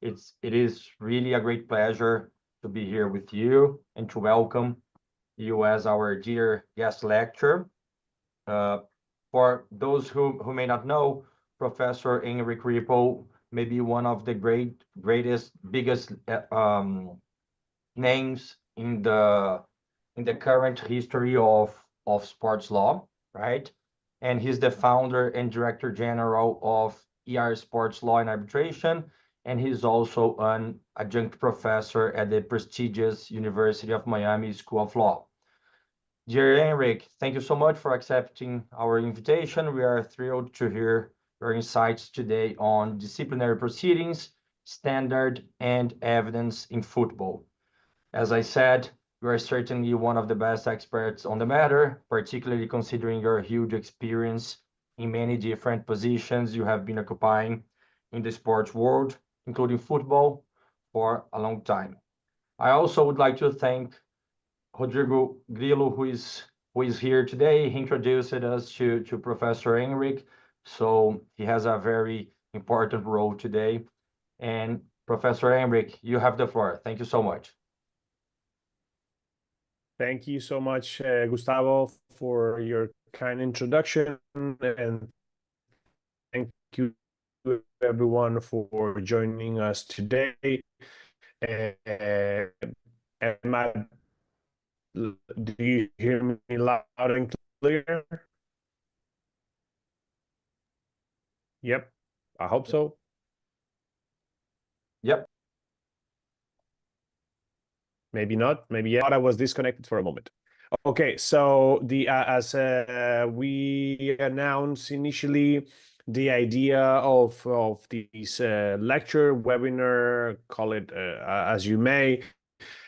It is really a great pleasure to be here with you and to welcome you as our dear guest lecturer. Uh, for those who may not know, Professor Enric Ripple may be one of the greatest, biggest names in the current history of sports law, right? And he's the founder and director general of ER Sports Law and Arbitration, and he's also an adjunct professor at the prestigious University of Miami School of Law. Dear Enric, thank you so much for accepting our invitation. We are thrilled to hear your insights today on disciplinary proceedings, standard, and evidence in football. As I said, you are certainly one of the best experts on the matter, particularly considering your huge experience in many different positions you have been occupying in the sports world, including football, for a long time. I also would like to thank Rodrigo Grillo, who is here today. He introduced us to Professor Enric, so he has a very important role today. And Professor Enric, you have the floor. Thank you so much. Thank you so much, Gustavo, for your kind introduction, and thank you everyone for joining us today. Do you hear me loud and clear? Yep, I hope so. Yep. Maybe not. Maybe yeah. I was disconnected for a moment. Okay, so as we announced initially, the idea of this lecture, webinar, call it as you may,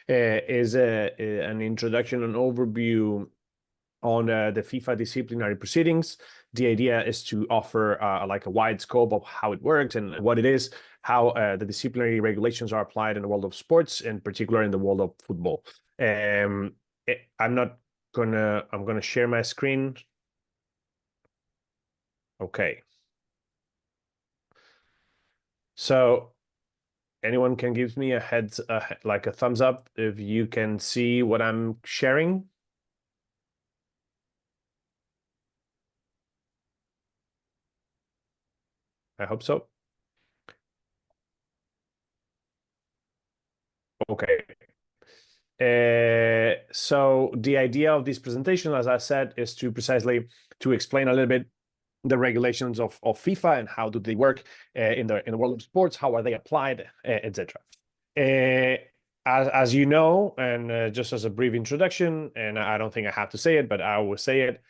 is an introduction, an overview on the FIFA disciplinary proceedings. The idea is to offer like a wide scope of how it works and what it is, how the disciplinary regulations are applied in the world of sports, in particular in the world of football. I'm gonna share my screen. Okay. So anyone can give me a like a thumbs up if you can see what I'm sharing. I hope so. Okay. So the idea of this presentation, as I said, is to precisely to explain a little bit the regulations of FIFA and how do they work in the world of sports, how are they applied, etc. As you know, and just as a brief introduction, and I don't think I have to say it, but I will say it,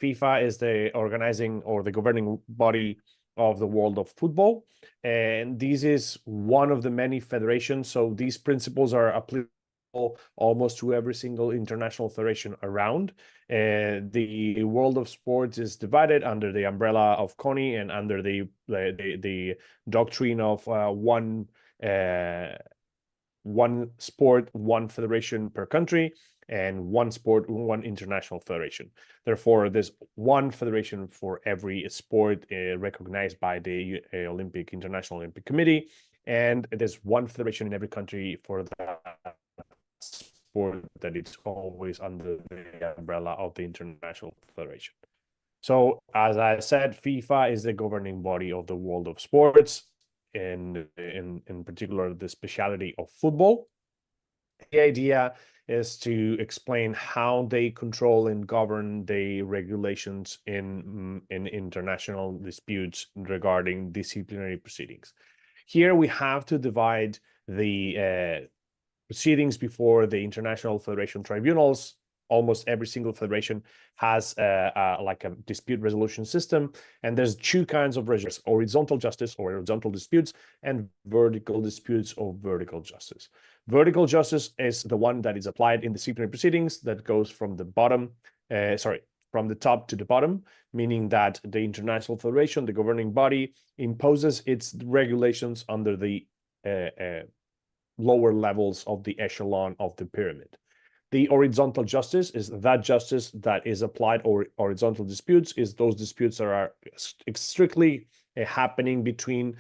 FIFA is the organizing or the governing body of the world of football. And this is one of the many federations. So these principles are applicable almost to every single international federation around. The world of sports is divided under the umbrella of CONI and under the doctrine of one sport, one federation per country, and one sport, one international federation. Therefore, there's one federation for every sport recognized by the International Olympic Committee, and there's one federation in every country for that sport that it's always under the umbrella of the International Federation. So, as I said, FIFA is the governing body of the world of sports, in particular the specialty of football. The idea is to explain how they control and govern the regulations in international disputes regarding disciplinary proceedings. Here we have to divide the proceedings before the international federation tribunals. Almost every single federation has like a dispute resolution system, and there's two kinds of resolutions: horizontal justice or horizontal disputes, and vertical disputes or vertical justice. Vertical justice is the one that is applied in disciplinary proceedings that goes from the from the top to the bottom, meaning that the international federation, the governing body, imposes its regulations under the lower levels of the echelon of the pyramid. The horizontal justice is that justice that is applied, or horizontal disputes is those disputes that are strictly happening between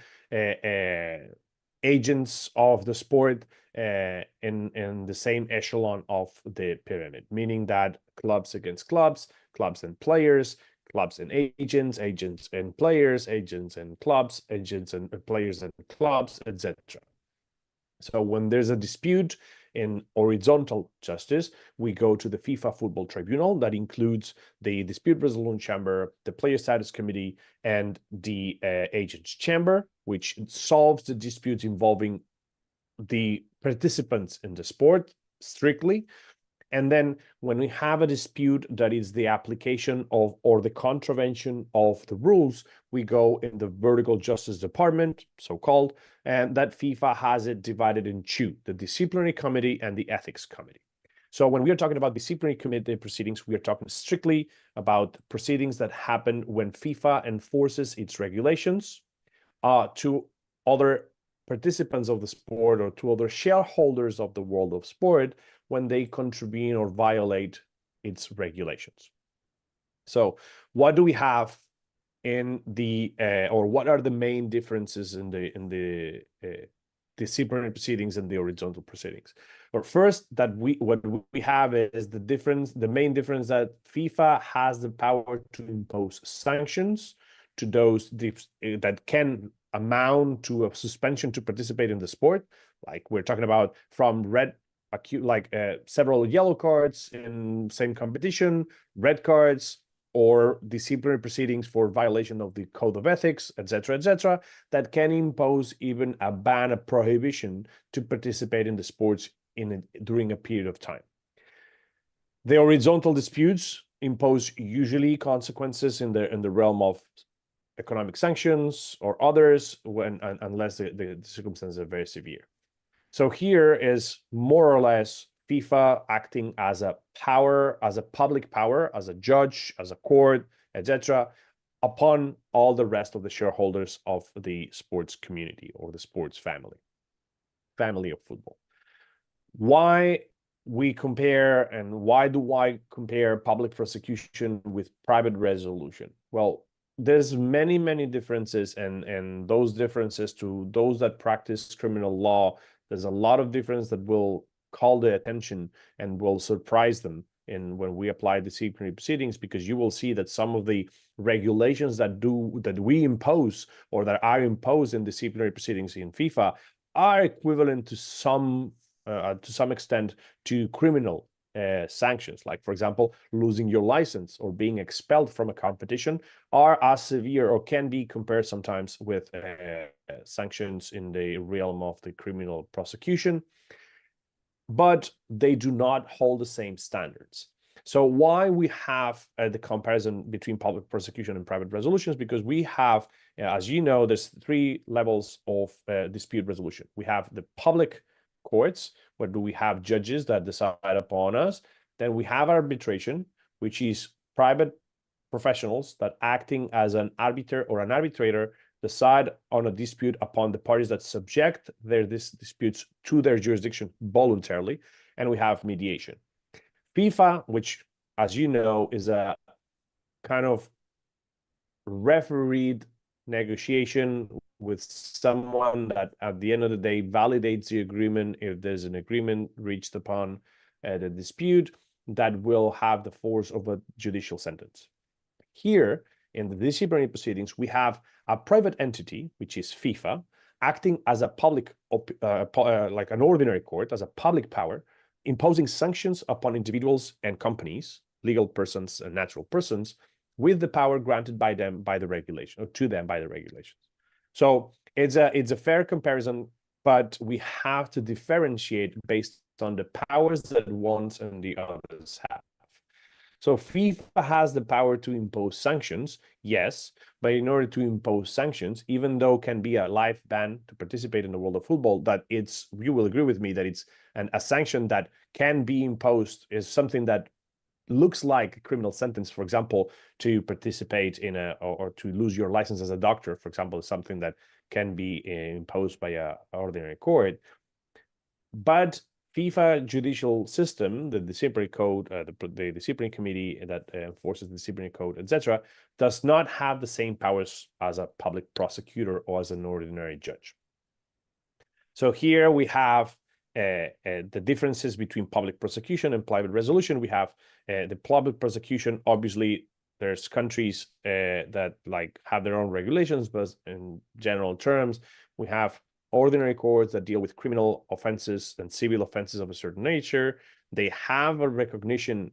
agents of the sport in the same echelon of the pyramid, meaning that clubs against clubs, clubs and players, clubs and agents, agents and players, agents and clubs, agents and players and clubs, etc. So when there's a dispute in horizontal justice, we go to the FIFA Football Tribunal that includes the Dispute Resolution Chamber, the Player Status Committee, and the Agents Chamber, which solves the disputes involving the participants in the sport strictly. And then when we have a dispute that is the application of or the contravention of the rules, we go in the vertical justice department, so-called, and that FIFA has it divided in two, the disciplinary committee and the ethics committee. So when we are talking about disciplinary committee proceedings, we are talking strictly about proceedings that happen when FIFA enforces its regulations to other participants of the sport or to other shareholders of the world of sport when they contravene or violate its regulations. So what do we have in the or what are the main differences in the disciplinary proceedings and the horizontal proceedings? Or first, that what we have is the main difference that FIFA has the power to impose sanctions to those that can amount to a suspension to participate in the sport. Like we're talking about from several yellow cards in same competition, red cards, or disciplinary proceedings for violation of the code of ethics, etc., that can impose even a ban, a prohibition to participate in the sports during a period of time. The horizontal disputes impose usually consequences in the realm of economic sanctions or others unless the circumstances are very severe. So here is more or less FIFA acting as a power, as a public power, as a judge, as a court, etc., upon all the rest of the shareholders of the sports community or the sports family of football. Why we compare and why do I compare public prosecution with private resolution? Well, there's many differences, and those differences to those that practice criminal law, there's a lot of difference that will call their attention and will surprise them when we apply disciplinary proceedings, because you will see that some of the regulations that we impose or that are imposed in disciplinary proceedings in FIFA are equivalent to some extent to criminal sanctions, like, for example, losing your license or being expelled from a competition, are as severe or can be compared sometimes with sanctions in the realm of the criminal prosecution, but they do not hold the same standards. So why we have the comparison between public prosecution and private resolutions? Because we have, as you know, there's three levels of dispute resolution. We have the public courts, where we have judges that decide upon us. Then we have arbitration, which is private professionals that, acting as an arbiter or an arbitrator, decide on a dispute upon the parties that subject their disputes to their jurisdiction voluntarily. And we have mediation. FIFA, which, as you know, is a kind of refereed negotiation with someone that at the end of the day validates the agreement if there's an agreement reached upon the dispute that will have the force of a judicial sentence. Here in the disciplinary proceedings, we have a private entity, which is FIFA, acting as a public, like an ordinary court, as a public power, imposing sanctions upon individuals and companies, legal persons and natural persons, with the power granted by them by the regulation, or to them by the regulations. So it's a fair comparison, but we have to differentiate based on the powers that one and the others have. So FIFA has the power to impose sanctions, yes, but in order to impose sanctions, even though can be a life ban to participate in the world of football, that you will agree with me that it's a sanction that can be imposed is something that looks like a criminal sentence. For example, to participate in or to lose your license as a doctor, for example, is something that can be imposed by an ordinary court. But FIFA judicial system, the disciplinary code, the disciplinary committee that enforces the disciplinary code, etc., does not have the same powers as a public prosecutor or as an ordinary judge. So here we have the differences between public prosecution and private resolution. We have the public prosecution. Obviously, there's countries that like have their own regulations, but in general terms, we have ordinary courts that deal with criminal offenses and civil offenses of a certain nature. They have a recognition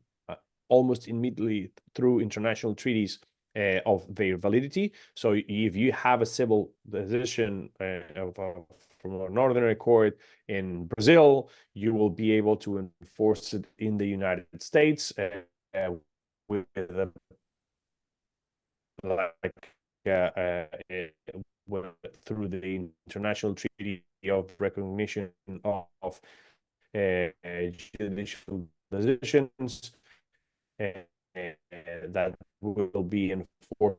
almost immediately through international treaties of their validity. So if you have a civil decision from an ordinary court in Brazil, you will be able to enforce it in the United States with through the international treaty of recognition of judicial decisions that will be enforceable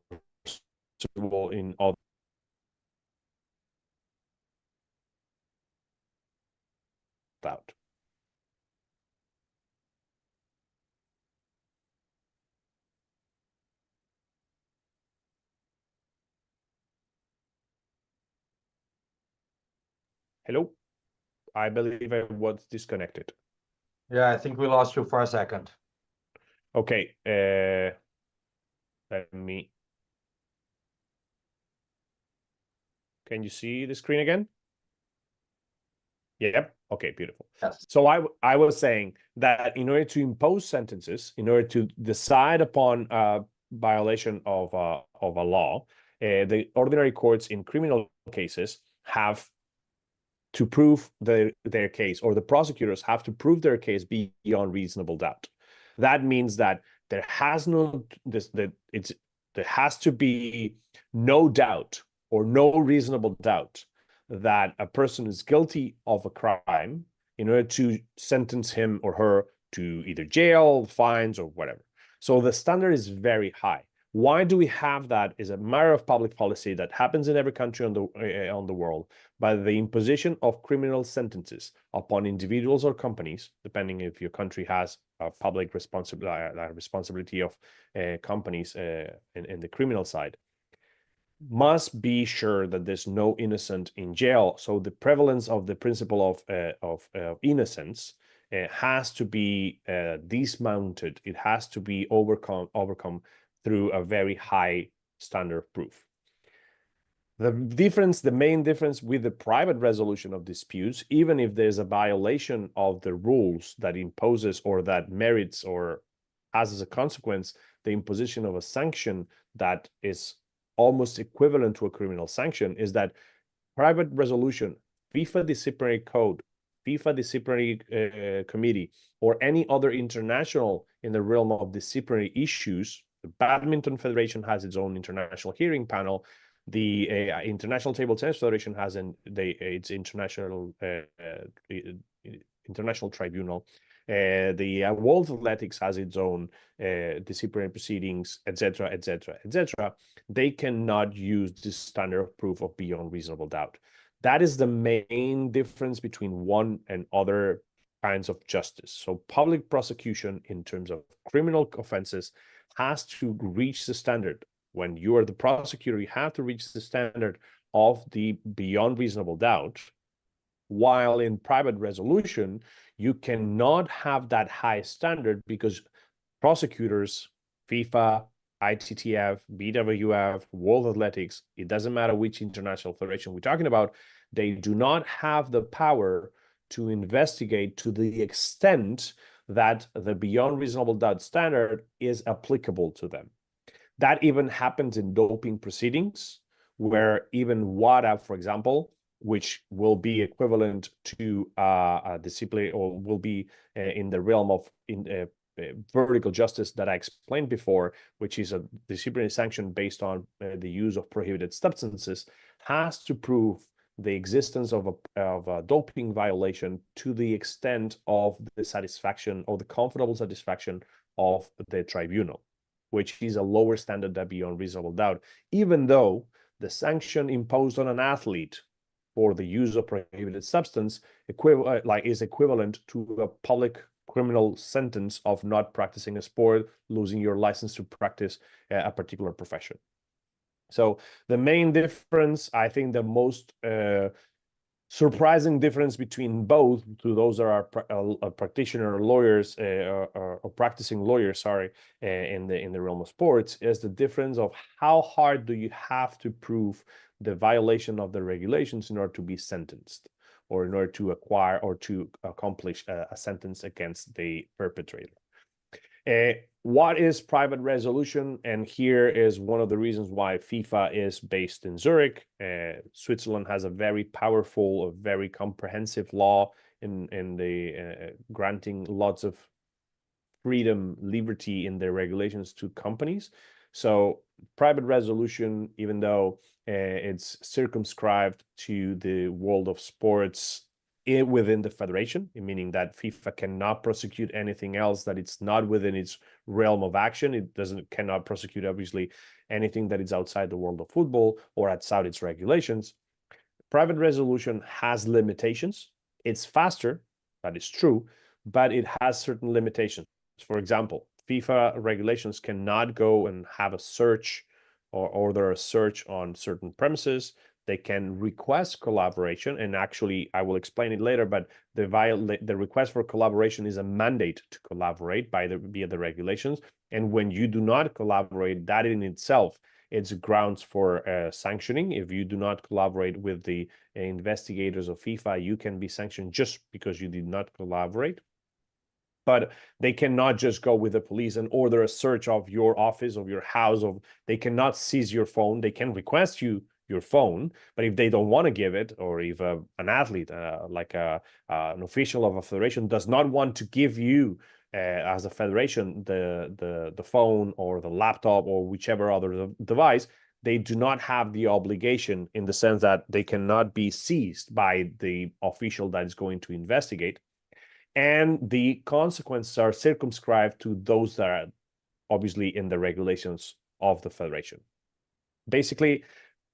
in all. Out. Hello, I believe I was disconnected. Yeah, I think we lost you for a second. Okay, let me. Can you see the screen again? Yep. Okay, beautiful. Yes. So I was saying that in order to impose sentences, in order to decide upon violation of a law, the ordinary courts in criminal cases have to prove their case, or the prosecutors have to prove their case beyond reasonable doubt. That means that there has to be no doubt or no reasonable doubt that a person is guilty of a crime in order to sentence him or her to either jail, fines, or whatever. So the standard is very high. Why do we have that is a matter of public policy that happens in every country on the world by the imposition of criminal sentences upon individuals or companies, depending if your country has a public responsibility of companies in the criminal side, must be sure that there's no innocent in jail. So the prevalence of the principle of innocence has to be dismounted. It has to be overcome through a very high standard of proof. The main difference with the private resolution of disputes, even if there's a violation of the rules that imposes or that merits or has as a consequence the imposition of a sanction that is almost equivalent to a criminal sanction, is that private resolution, FIFA disciplinary code, FIFA disciplinary committee, or any other international in the realm of disciplinary issues. The Badminton Federation has its own international hearing panel. The International Table Tennis Federation has its international tribunal. The World Athletics has its own disciplinary proceedings, etc., etc., etc. They cannot use this standard of proof of beyond reasonable doubt. That is the main difference between one and other kinds of justice. So public prosecution in terms of criminal offenses has to reach the standard. When you are the prosecutor, you have to reach the standard of the beyond reasonable doubt, while in private resolution, you cannot have that high standard because prosecutors, FIFA, ITTF, BWF, World Athletics, it doesn't matter which international federation we're talking about, they do not have the power to investigate to the extent that the beyond reasonable doubt standard is applicable to them. That even happens in doping proceedings, where even WADA, for example, which will be equivalent to a discipline, or will be in the realm of vertical justice that I explained before, which is a disciplinary sanction based on the use of prohibited substances, has to prove the existence of a doping violation to the extent of the satisfaction or the comfortable satisfaction of the tribunal, which is a lower standard than beyond reasonable doubt, even though the sanction imposed on an athlete for the use of prohibited substance is equivalent to a public criminal sentence of not practicing a sport, losing your license to practice a particular profession. So the main difference, I think the most surprising difference between both, to those that are practitioner lawyers or practicing lawyers, sorry, in the realm of sports, is the difference of how hard do you have to prove the violation of the regulations in order to be sentenced, or in order to acquire or to accomplish a sentence against the perpetrator. What is private resolution? And here is one of the reasons why FIFA is based in Zurich. Switzerland has a very powerful, a very comprehensive law in the granting lots of freedom, liberty in their regulations to companies. So private resolution, even though it's circumscribed to the world of sports within the federation, meaning that FIFA cannot prosecute anything else that it's not within its realm of action. It cannot prosecute, obviously, anything that is outside the world of football or outside its regulations. Private resolution has limitations. It's faster, that is true, but it has certain limitations. For example, FIFA regulations cannot go and have a search or order a search on certain premises. They can request collaboration, and actually, I will explain it later, but the request for collaboration is a mandate to collaborate via the regulations. And when you do not collaborate, that in itself, it's grounds for sanctioning. If you do not collaborate with the investigators of FIFA, you can be sanctioned just because you did not collaborate. But they cannot just go with the police and order a search of your office, of your house. They cannot seize your phone. They can request your phone, but if they don't want to give it, or if an athlete, like an official of a federation, does not want to give you as a federation the phone or the laptop or whichever other device, they do not have the obligation, in the sense that they cannot be seized by the official that is going to investigate. And the consequences are circumscribed to those that are obviously in the regulations of the federation. Basically,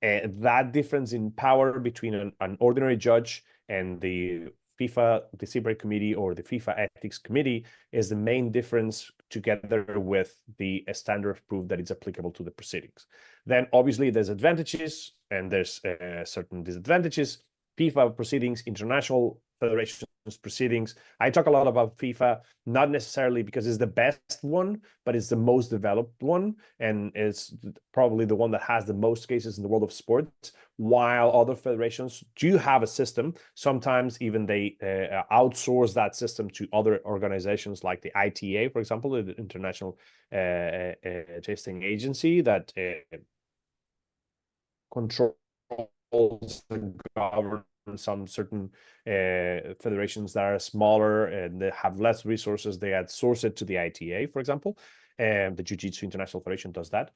that difference in power between an ordinary judge and the FIFA Disciplinary Committee or the FIFA Ethics Committee is the main difference, together with the standard of proof that is applicable to the proceedings. Then obviously there's advantages and there's certain disadvantages. FIFA proceedings, international federations proceedings. I talk a lot about FIFA, not necessarily because it's the best one, but it's the most developed one, and it's probably the one that has the most cases in the world of sports, while other federations do have a system. Sometimes even they outsource that system to other organizations like the ITA, for example, the International Testing Agency, that controls and governs some certain federations that are smaller and they have less resources. They outsource it to the ITA, for example. The Jiu-Jitsu International Federation does that.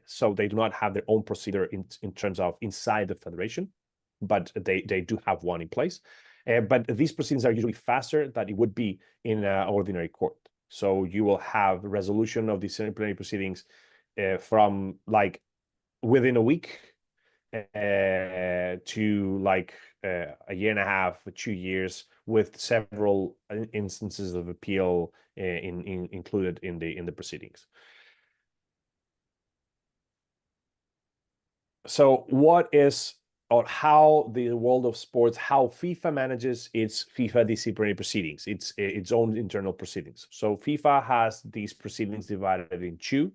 So they do not have their own procedure in terms of inside the federation, but they do have one in place. But these proceedings are usually faster than it would be in an ordinary court. So you will have resolution of disciplinary proceedings from like within a week to like a year and a half, 2 years, with several instances of appeal included in the proceedings. So what is, or how the world of sports, how FIFA manages its FIFA disciplinary proceedings, its own internal proceedings. So FIFA has these proceedings divided in two,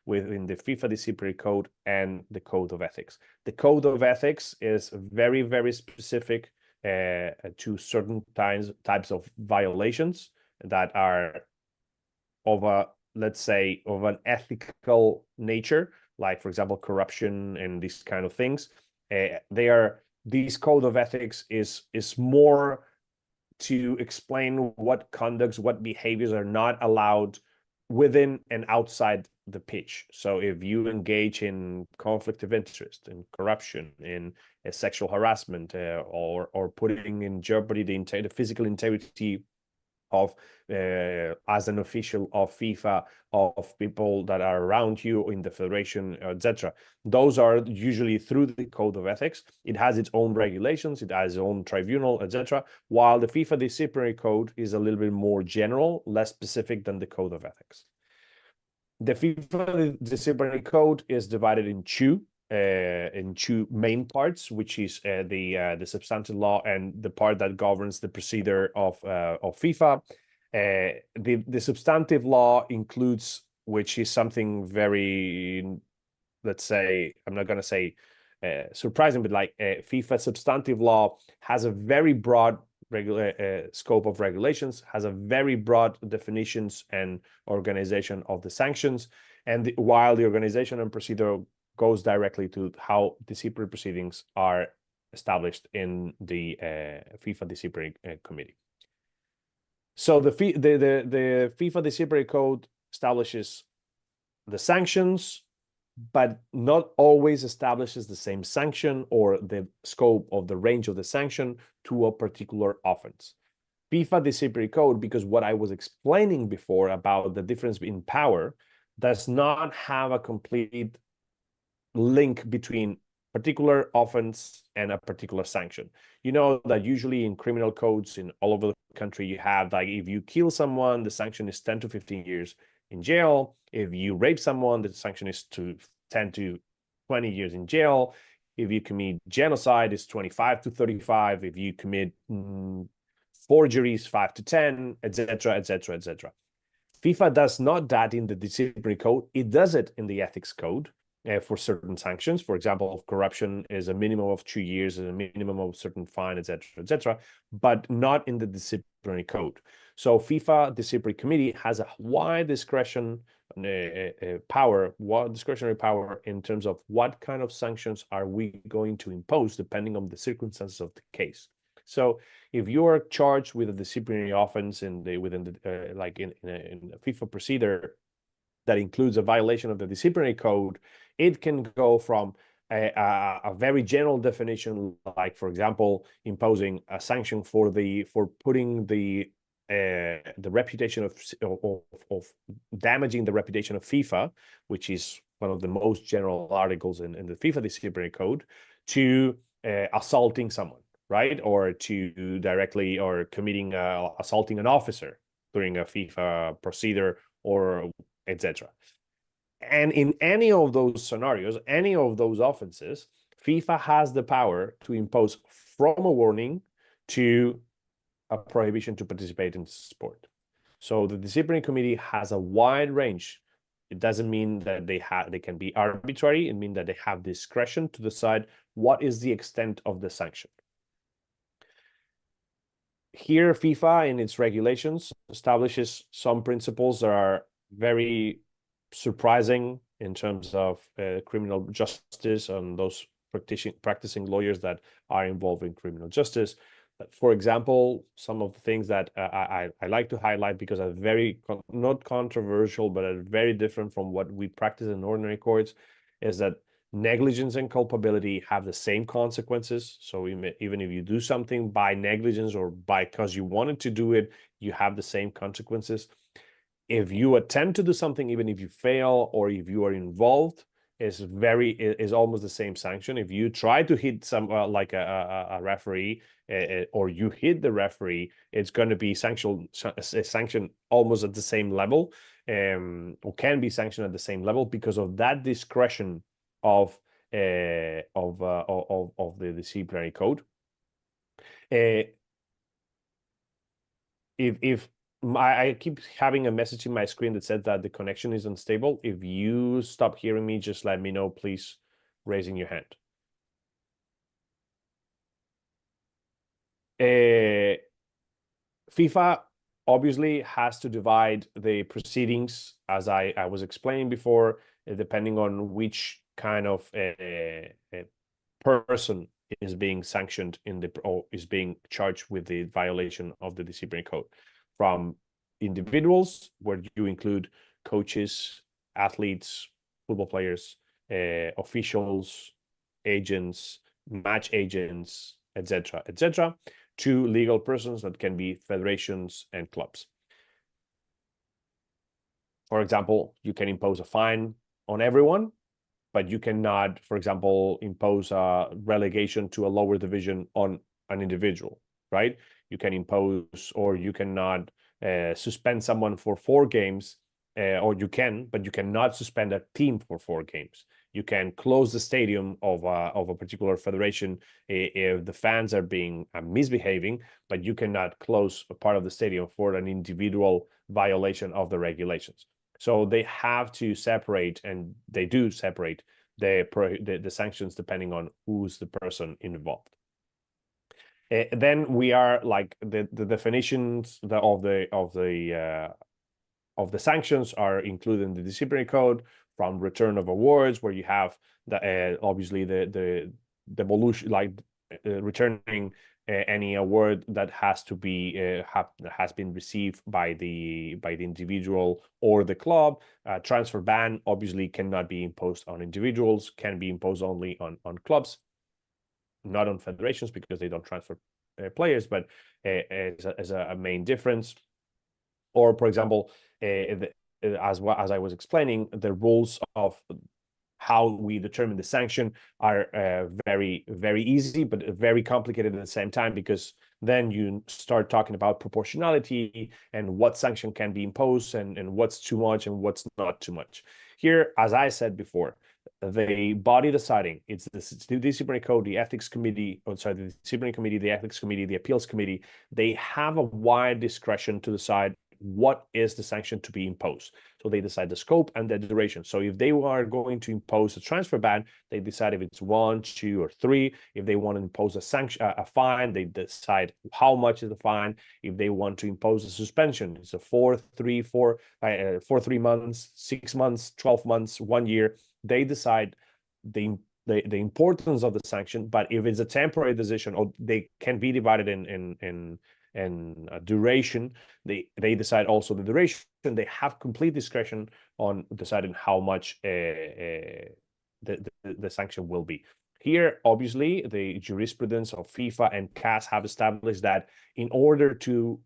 within the FIFA disciplinary code and the code of ethics. The code of ethics is very, very specific to certain types of violations that are of a, let's say, of an ethical nature, like, for example, corruption and these kind of things. This code of ethics is more to explain what conducts, what behaviors are not allowed within and outside the pitch. So if you engage in conflict of interest, in corruption, in sexual harassment, or putting in jeopardy the physical integrity of as an official of FIFA, of people that are around you in the federation, etc. Those are usually through the code of ethics. It has its own regulations, it has its own tribunal, etc. While the FIFA disciplinary code is a little bit more general, less specific than the code of ethics. The FIFA disciplinary code is divided in two. in two main parts, which is the substantive law and the part that governs the procedure of FIFA. The substantive law includes, which is something very, let's say, I'm not going to say surprising, but like FIFA substantive law has a very broad scope of regulations, has a very broad definitions and organization of the sanctions. And while the organization and procedure goes directly to how disciplinary proceedings are established in the FIFA Disciplinary Committee. So the FIFA Disciplinary Code establishes the sanctions, but not always establishes the same sanction or the scope of the range of the sanction to a particular offense. FIFA Disciplinary Code, because what I was explaining before about the difference in power, does not have a complete link between particular offense and a particular sanction. You know that usually in criminal codes in all over the country, you have like, if you kill someone, the sanction is 10 to 15 years in jail. If you rape someone, the sanction is to 10 to 20 years in jail. If you commit genocide, it's 25 to 35. If you commit forgeries, 5 to 10, etc., etc., etc. FIFA does not that in the disciplinary code. It does it in the ethics code for certain sanctions. For example, corruption is a minimum of 2 years and a minimum of certain fine, etc., but not in the disciplinary code. So FIFA Disciplinary Committee has a wide discretion discretionary power in terms of what kind of sanctions are we going to impose depending on the circumstances of the case. So if you are charged with a disciplinary offense within a FIFA procedure that includes a violation of the disciplinary code, it can go from a very general definition, like, for example, imposing a sanction for putting the reputation of damaging the reputation of FIFA, which is one of the most general articles in the FIFA disciplinary code, to assaulting someone, right? Or to directly or committing assaulting an officer during a FIFA procedure or etc. And in any of those scenarios, any of those offenses, FIFA has the power to impose from a warning to a prohibition to participate in sport. So the disciplinary committee has a wide range. It doesn't mean that they can be arbitrary. It means that they have discretion to decide what is the extent of the sanction. Here, FIFA in its regulations establishes some principles that are very surprising in terms of criminal justice and those practicing lawyers that are involved in criminal justice. For example, some of the things that I like to highlight because are very not controversial, but are very different from what we practice in ordinary courts, is that negligence and culpability have the same consequences. So even if you do something by negligence or because you wanted to do it, you have the same consequences. If you attempt to do something, even if you fail or if you are involved, is almost the same sanction. If you try to hit some like a referee or you hit the referee, it's going to be sanctioned almost at the same level, or can be sanctioned at the same level because of that discretion of the disciplinary code. If I keep having a message in my screen that says that the connection is unstable. If you stop hearing me, just let me know, please, raising your hand. FIFA obviously has to divide the proceedings, as I was explaining before, depending on which kind of person is being sanctioned or is being charged with the violation of the disciplinary code. From individuals, where you include coaches, athletes, football players, officials, agents, match agents, etc., etc., to legal persons that can be federations and clubs. For example, you can impose a fine on everyone, but you cannot, for example, impose a relegation to a lower division on an individual, right? You can impose, or you cannot suspend someone for 4 games, or you can, but you cannot suspend a team for 4 games. You can close the stadium of a particular federation if the fans are being misbehaving, but you cannot close a part of the stadium for an individual violation of the regulations. So they have to separate, and they do separate the sanctions depending on who's the person involved. Then we are like the definitions of the sanctions are included in the disciplinary code, from return of awards, where you have the obviously the devolution, like returning any award that has to be has been received by the individual or the club. Transfer ban obviously cannot be imposed on individuals, can be imposed only on clubs, not on federations, because they don't transfer players, but as a main difference. Or, for example, as I was explaining, the rules of how we determine the sanction are very, very easy, but very complicated at the same time, because then you start talking about proportionality and what sanction can be imposed, and what's too much and what's not too much. Here, as I said before, the body deciding, it's the disciplinary code, the ethics committee, the disciplinary committee, the ethics committee, the appeals committee, they have a wide discretion to decide what is the sanction to be imposed. So they decide the scope and the duration. So if they are going to impose a transfer ban, they decide if it's 1, 2, or 3. If they want to impose a sanction, a fine, they decide how much is the fine. If they want to impose a suspension, it's a 4, 3 months, 6 months, 12 months, 1 year. They decide the importance of the sanction. But if it's a temporary decision, or they can be divided in duration, they decide also the duration. They have complete discretion on deciding how much the sanction will be. Here, obviously, the jurisprudence of FIFA and CAS have established that in order to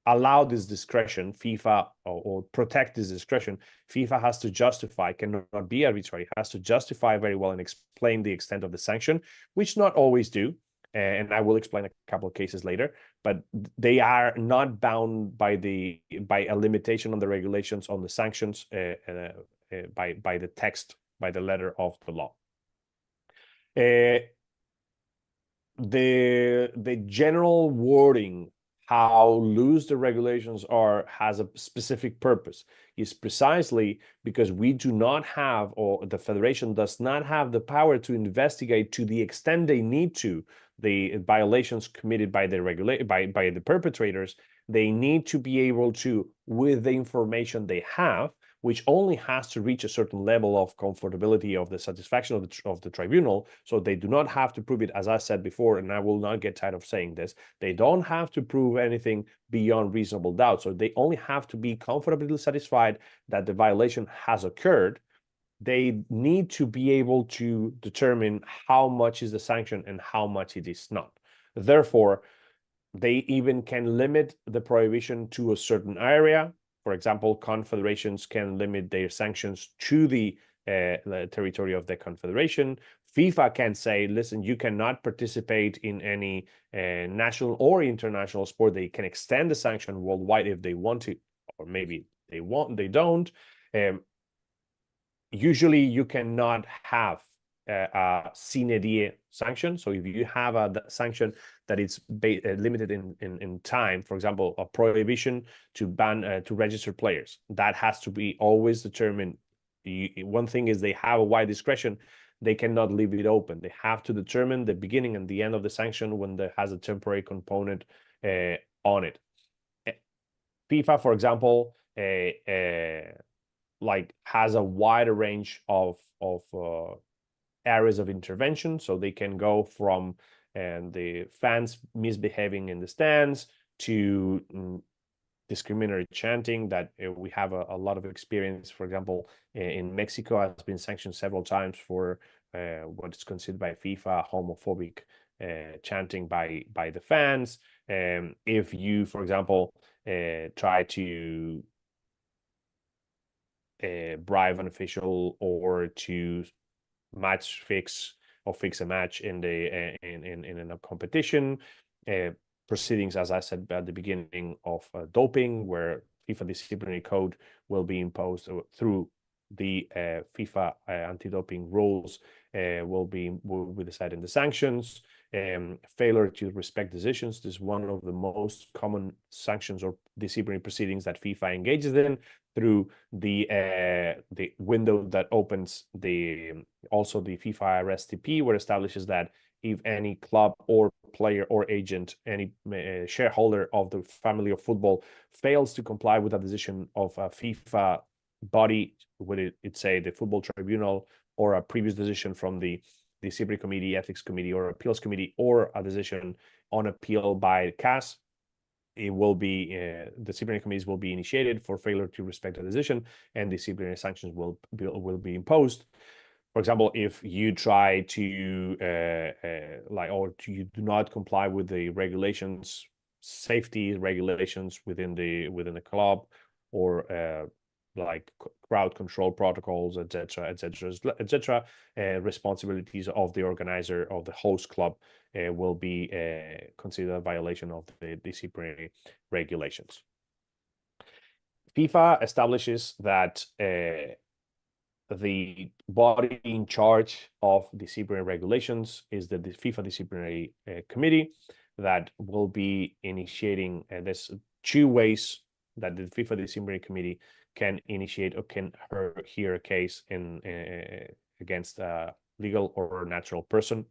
allow this discretion, FIFA, or protect this discretion, FIFA has to justify, cannot be arbitrary, has to justify very well and explain the extent of the sanction, which not always do. And I will explain a couple of cases later, but they are not bound by a limitation on the regulations on the sanctions by the text, by the letter of the law. The general wording, how loose the regulations are, has a specific purpose. Is precisely because we do not have, or the federation does not have, the power to investigate to the extent they need to the violations committed by the perpetrators. They need to be able to, with the information they have, which only has to reach a certain level of comfortability of the satisfaction of the tribunal. So they do not have to prove it, as I said before, and I will not get tired of saying this. They don't have to prove anything beyond reasonable doubt. So they only have to be comfortably satisfied that the violation has occurred. They need to be able to determine how much is the sanction and how much it is not. Therefore, they even can limit the prohibition to a certain area. For example, confederations can limit their sanctions to the territory of the confederation. FIFA can say, listen, you cannot participate in any national or international sport. They can extend the sanction worldwide if they want to, or maybe they don't. Usually you cannot have a sine die sanction. So if you have a sanction that is limited in time, for example, a prohibition to ban to register players, that has to be always determined. One thing is they have a wide discretion. They cannot leave it open. They have to determine the beginning and the end of the sanction when there has a temporary component on it. FIFA, for example, like has a wider range of areas of intervention. So they can go from the fans misbehaving in the stands to discriminatory chanting that we have a lot of experience. For example, in Mexico has been sanctioned several times for what is considered by FIFA homophobic chanting by the fans. If you, for example, try to bribe an official or to match fix or fix a match in a competition, proceedings, as I said at the beginning, of doping, where FIFA disciplinary code will be imposed through the FIFA anti-doping rules will be deciding the sanctions. Failure to respect decisions. This is one of the most common sanctions or disciplinary proceedings that FIFA engages in through the window that opens also the FIFA RSTP, where it establishes that if any club or player or agent, any shareholder of the family of football fails to comply with a decision of a FIFA body, would it say the football tribunal or a previous decision from the disciplinary committee, ethics committee, or appeals committee, or a decision on appeal by CAS, it will be disciplinary committees will be initiated for failure to respect the decision, and disciplinary sanctions will be imposed. For example, if you try to you do not comply with the regulations, safety regulations within the club, or like crowd control protocols, etc., responsibilities of the organizer of the host club will be considered a violation of the disciplinary regulations. FIFA establishes that the body in charge of disciplinary regulations is the FIFA Disciplinary Committee that will be initiating, and there's 2 ways that the FIFA Disciplinary Committee can initiate or can hear a case against a legal or natural person.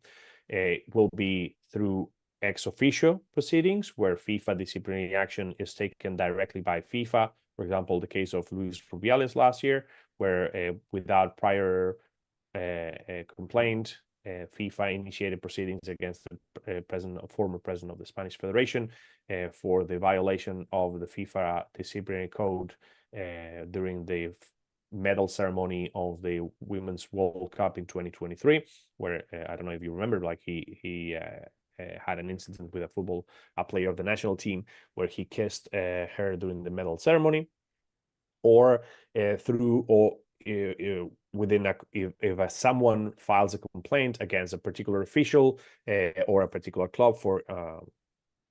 It will be through ex officio proceedings, where FIFA disciplinary action is taken directly by FIFA. For example, the case of Luis Rubiales last year, where without prior complaint, FIFA initiated proceedings against the former president of the Spanish Federation for the violation of the FIFA disciplinary code during the medal ceremony of the Women's World Cup in 2023, where I don't know if you remember, like he had an incident with a player of the national team, where he kissed her during the medal ceremony, or through or within if someone files a complaint against a particular official or a particular club for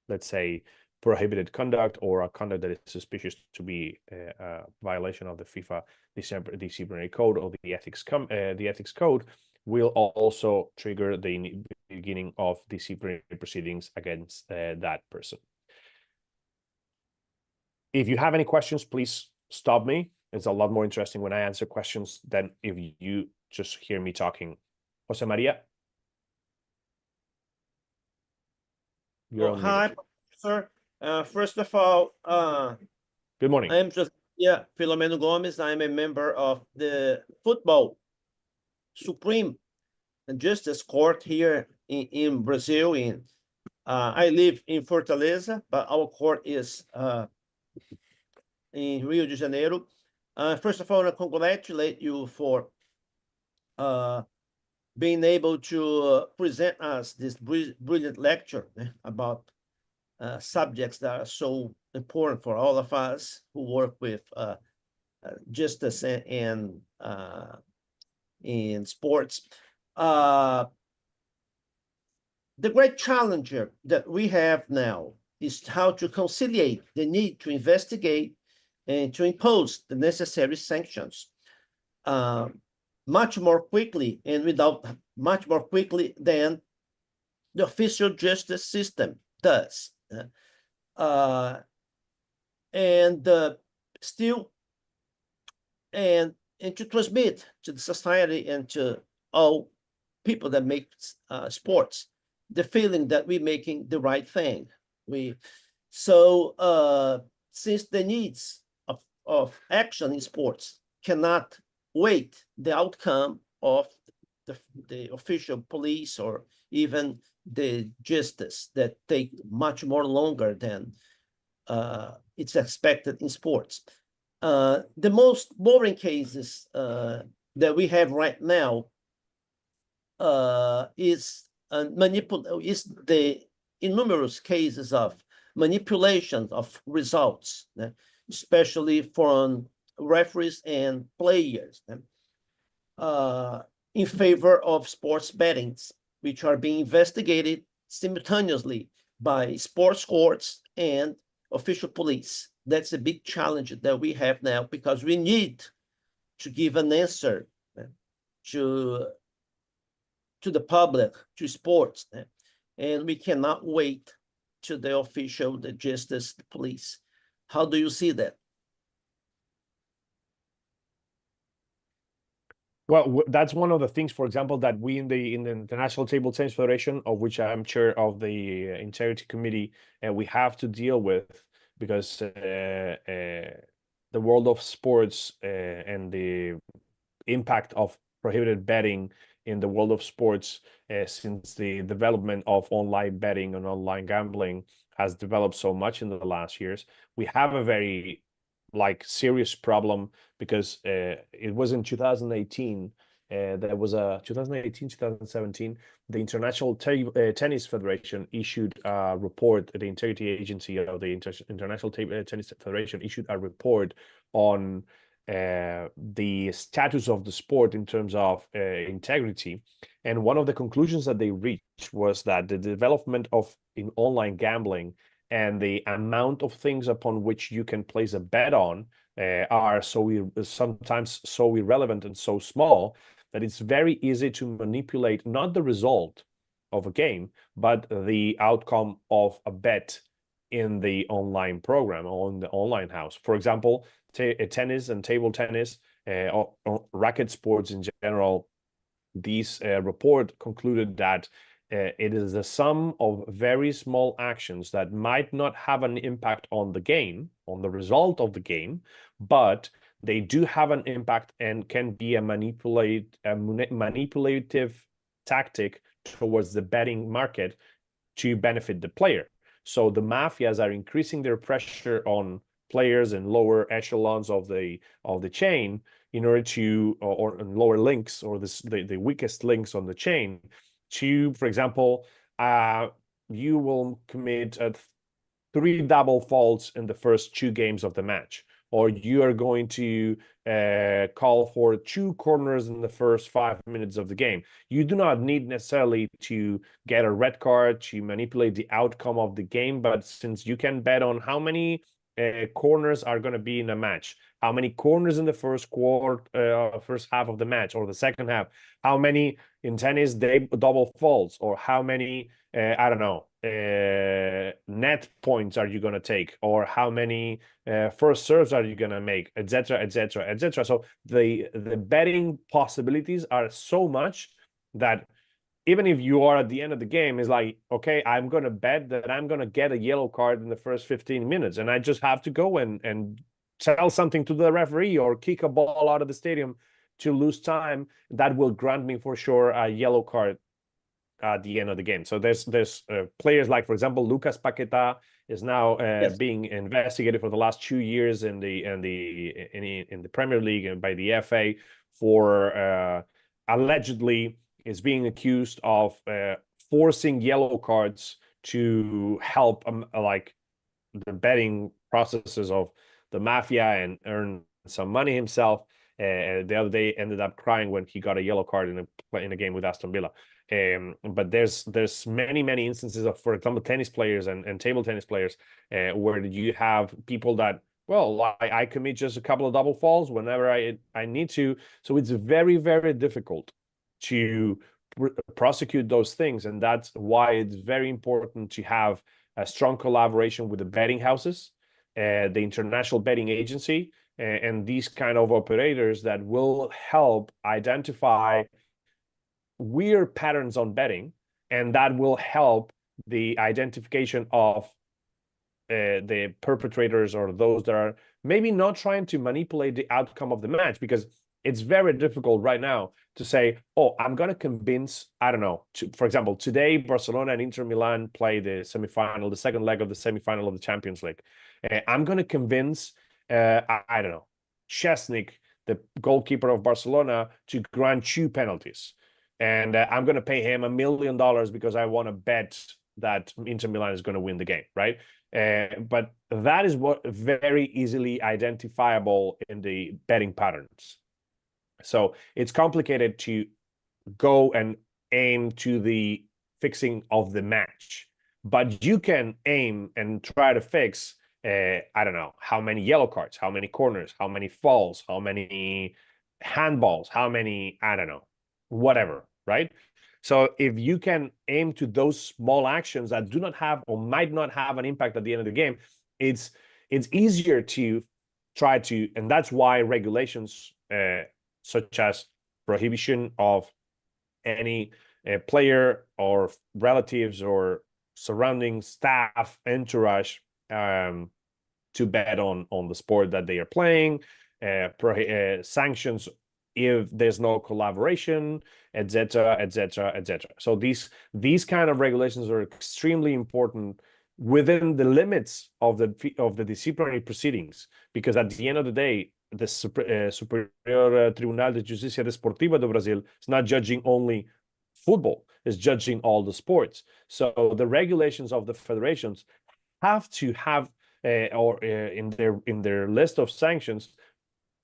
let's say prohibited conduct, or a conduct that is suspicious to be a violation of the FIFA disciplinary code or the ethics code, will also trigger the beginning of disciplinary proceedings against that person. If you have any questions, please stop me. It's a lot more interesting when I answer questions than if you just hear me talking. Jose Maria? Well, hi, sir. First of all, good morning. I'm Filomeno Gomes. I'm a member of the Football Supreme Justice Court here in Brazil. I live in Fortaleza, but our court is in Rio de Janeiro. First of all, I congratulate you for being able to present us this brilliant lecture about subjects that are so important for all of us who work with justice and in sports. The great challenge that we have now is how to conciliate the need to investigate and to impose the necessary sanctions much more quickly and much more quickly than the official justice system does. And to transmit to the society and to all people that make sports the feeling that we're making the right thing. Since the needs of action in sports cannot wait the outcome of the official police or even the justice that take much more longer than it's expected in sports. The most boring cases that we have right now is the innumerous cases of manipulation of results, especially from referees and players, in favor of sports bettings, which are being investigated simultaneously by sports courts and official police. That's a big challenge that we have now, because we need to give an answer to the public, to sports, and we cannot wait to the official, the justice, the police. How do you see that? Well, that's one of the things, for example, that we in the International Table Tennis Federation, of which I am chair of the Integrity Committee, we have to deal with, because the world of sports and the impact of prohibited betting in the world of sports since the development of online betting and online gambling has developed so much in the last years. We have a very serious problem, because it was in 2018, there was a 2017, the International Tennis Federation issued a report. The integrity agency of the International Tennis Federation issued a report on the status of the sport in terms of integrity. And one of the conclusions that they reached was that the development of in online gambling and the amount of things upon which you can place a bet on are sometimes so irrelevant and so small that it's very easy to manipulate not the result of a game, but the outcome of a bet in the online program or in the online house. For example, tennis and table tennis, or racket sports in general, this report concluded that it is the sum of very small actions that might not have an impact on the game, on the result of the game, but they do have an impact and can be a manipulative tactic towards the betting market to benefit the player. So the mafias are increasing their pressure on players in lower echelons of the chain in order to, or lower links, or the weakest links on the chain, to, for example, you will commit 3 double faults in the first 2 games of the match, or you are going to call for 2 corners in the first 5 minutes of the game. You do not need necessarily to get a red card to manipulate the outcome of the game, but since you can bet on how many corners are going to be in a match, how many corners in the first half of the match or the second half, how many in tennis double faults, or how many I don't know net points are you going to take, or how many first serves are you going to make, etc., etc., etc. So the betting possibilities are so much that even if you are at the end of the game, is like, okay, I'm going to bet that I'm going to get a yellow card in the first 15 minutes. And I just have to go and tell something to the referee or kick a ball out of the stadium to lose time. That will grant me for sure a yellow card at the end of the game. So there's players like, for example, Lucas Paqueta is now being investigated for the last 2 years in the Premier League and by the FA for allegedly is being accused of forcing yellow cards to help like the betting processes of the mafia and earn some money himself. The other day ended up crying when he got a yellow card in a game with Aston Villa. But there's many instances of, for example, tennis players and table tennis players where you have people that, well, I commit just a couple of double faults whenever I need to. So it's very difficult to prosecute those things, and that's why it's very important to have a strong collaboration with the betting houses, the International Betting Agency, and these kind of operators that will help identify weird patterns on betting, and that will help the identification of the perpetrators or those that are maybe not trying to manipulate the outcome of the match, because it's very difficult right now to say, oh, I'm going to convince, I don't know, for example, today Barcelona and Inter Milan play the semifinal, the second leg of the semifinal of the Champions League. I'm going to convince, I don't know, Chesnik, the goalkeeper of Barcelona, to grant 2 penalties. And I'm going to pay him $1 million because I want to bet that Inter Milan is going to win the game, right? But that is what very easily identifiable in the betting patterns. So it's complicated to go and aim to the fixing of the match, but you can aim and try to fix, I don't know, how many yellow cards, how many corners, how many falls, how many handballs, how many, I don't know, whatever, right? So if you can aim to those small actions that do not have or might not have an impact at the end of the game, it's easier to try to, and that's why regulations such as prohibition of any player or relatives or surrounding staff entourage to bet on the sport that they are playing, sanctions if there's no collaboration, etc., etc., etc. So these kind of regulations are extremely important within the limits of the disciplinary proceedings, because at the end of the day, the Superior Tribunal de Justicia Desportiva do Brasil is not judging only football, it's judging all the sports. So the regulations of the federations have to have in their list of sanctions,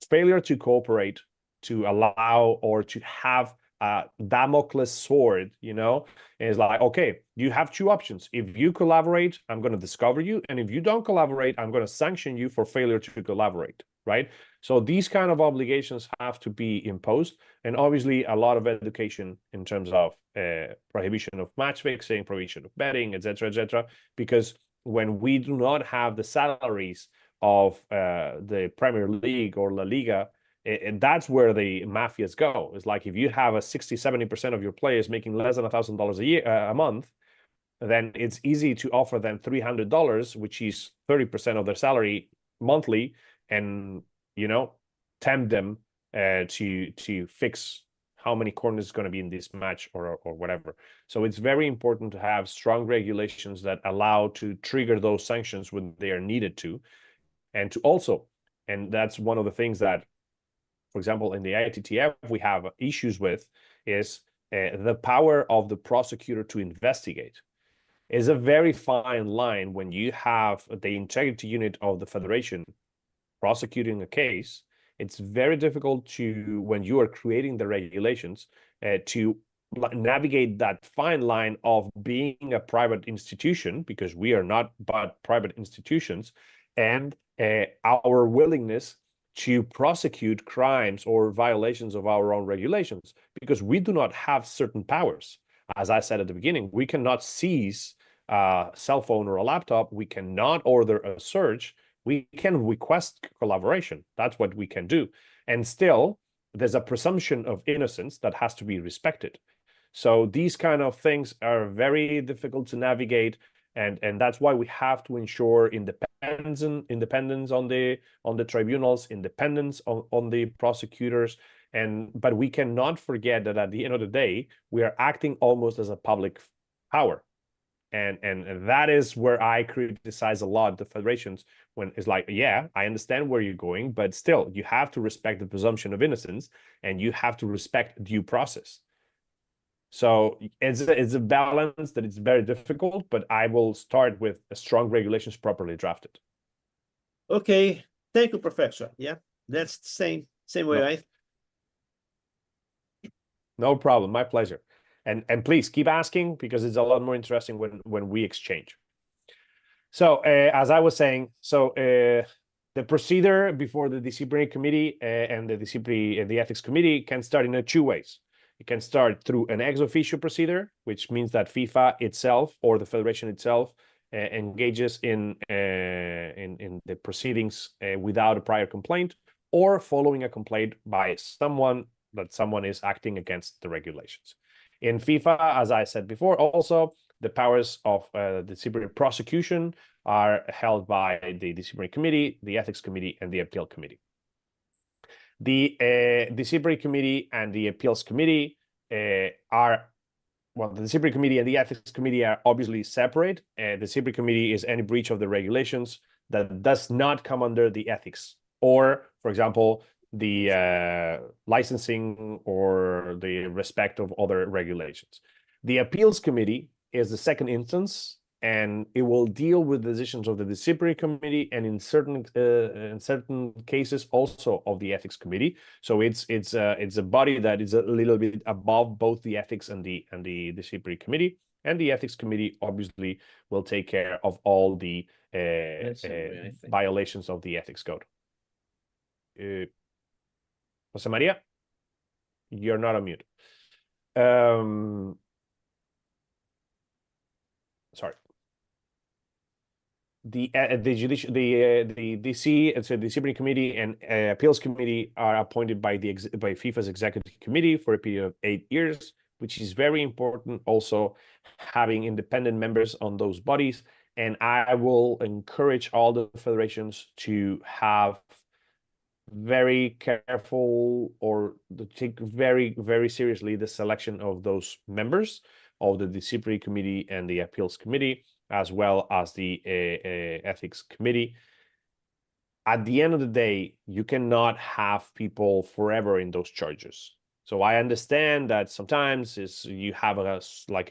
failure to cooperate, to allow or to have a Damocles sword, is like, okay, you have two options. If you collaborate, I'm going to discover you. And if you don't collaborate, I'm going to sanction you for failure to collaborate, right? So these kind of obligations have to be imposed. And obviously a lot of education in terms of prohibition of match fixing, prohibition of betting, etc., because when we do not have the salaries of the Premier League or La Liga, and that's where the mafias go. It's like if you have a 60-70% of your players making less than $1,000 a month, then it's easy to offer them $300, which is 30% of their salary monthly, and tempt them to fix how many corners is going to be in this match or whatever. So it's very important to have strong regulations that allow to trigger those sanctions when they are needed to, and to also, and that's one of the things that, for example, in the ITTF, we have issues with, is the power of the prosecutor to investigate. Is a very fine line when you have the integrity unit of the federation prosecuting a case. It's very difficult to, when you are creating the regulations, to navigate that fine line of being a private institution, because we are not but private institutions, and our willingness to prosecute crimes or violations of our own regulations, because we do not have certain powers. As I said at the beginning, we cannot seize a cell phone or a laptop. We cannot order a search. We can request collaboration. That's what we can do. And still, there's a presumption of innocence that has to be respected. So these kind of things are very difficult to navigate. And that's why we have to ensure independence on the tribunals, independence on the prosecutors. But we cannot forget that at the end of the day, we are acting almost as a public power. And that is where I criticize a lot the federations, when it's like, yeah, I understand where you're going, but still, you have to respect the presumption of innocence, and you have to respect due process. So it's a balance that it's very difficult, but I will start with a strong regulations properly drafted. Okay, thank you, Professor. Yeah, that's the same way. No. No problem, my pleasure. And please keep asking, because it's a lot more interesting when we exchange. So as I was saying, the procedure before the disciplinary committee and the ethics committee can start in two ways. It can start through an ex officio procedure, which means that FIFA itself or the federation itself engages in the proceedings without a prior complaint, or following a complaint by someone is acting against the regulations. In FIFA, as I said before, also the powers of disciplinary prosecution are held by the disciplinary committee, the ethics committee, and the appeal committee. The disciplinary committee and the appeals committee the disciplinary committee and the ethics committee are obviously separate. The disciplinary committee is any breach of the regulations that does not come under the ethics, or, for example, the licensing or the respect of other regulations. The appeals committee is the second instance, and it will deal with the decisions of the disciplinary committee, and in certain cases also of the ethics committee. So it's a body that is a little bit above both the ethics and the disciplinary committee. And the ethics committee obviously will take care of all the violations of the ethics code. Jose Maria, you're not on mute. Sorry. The DC, so the disciplinary committee and appeals committee are appointed by by FIFA's executive committee for a period of 8 years, which is very important. Also, having independent members on those bodies, and I will encourage all the federations to have very careful or to take very seriously the selection of those members of the disciplinary committee and the appeals committee, as well as the ethics committee. At the end of the day, you cannot have people forever in those charges. So I understand that sometimes you have a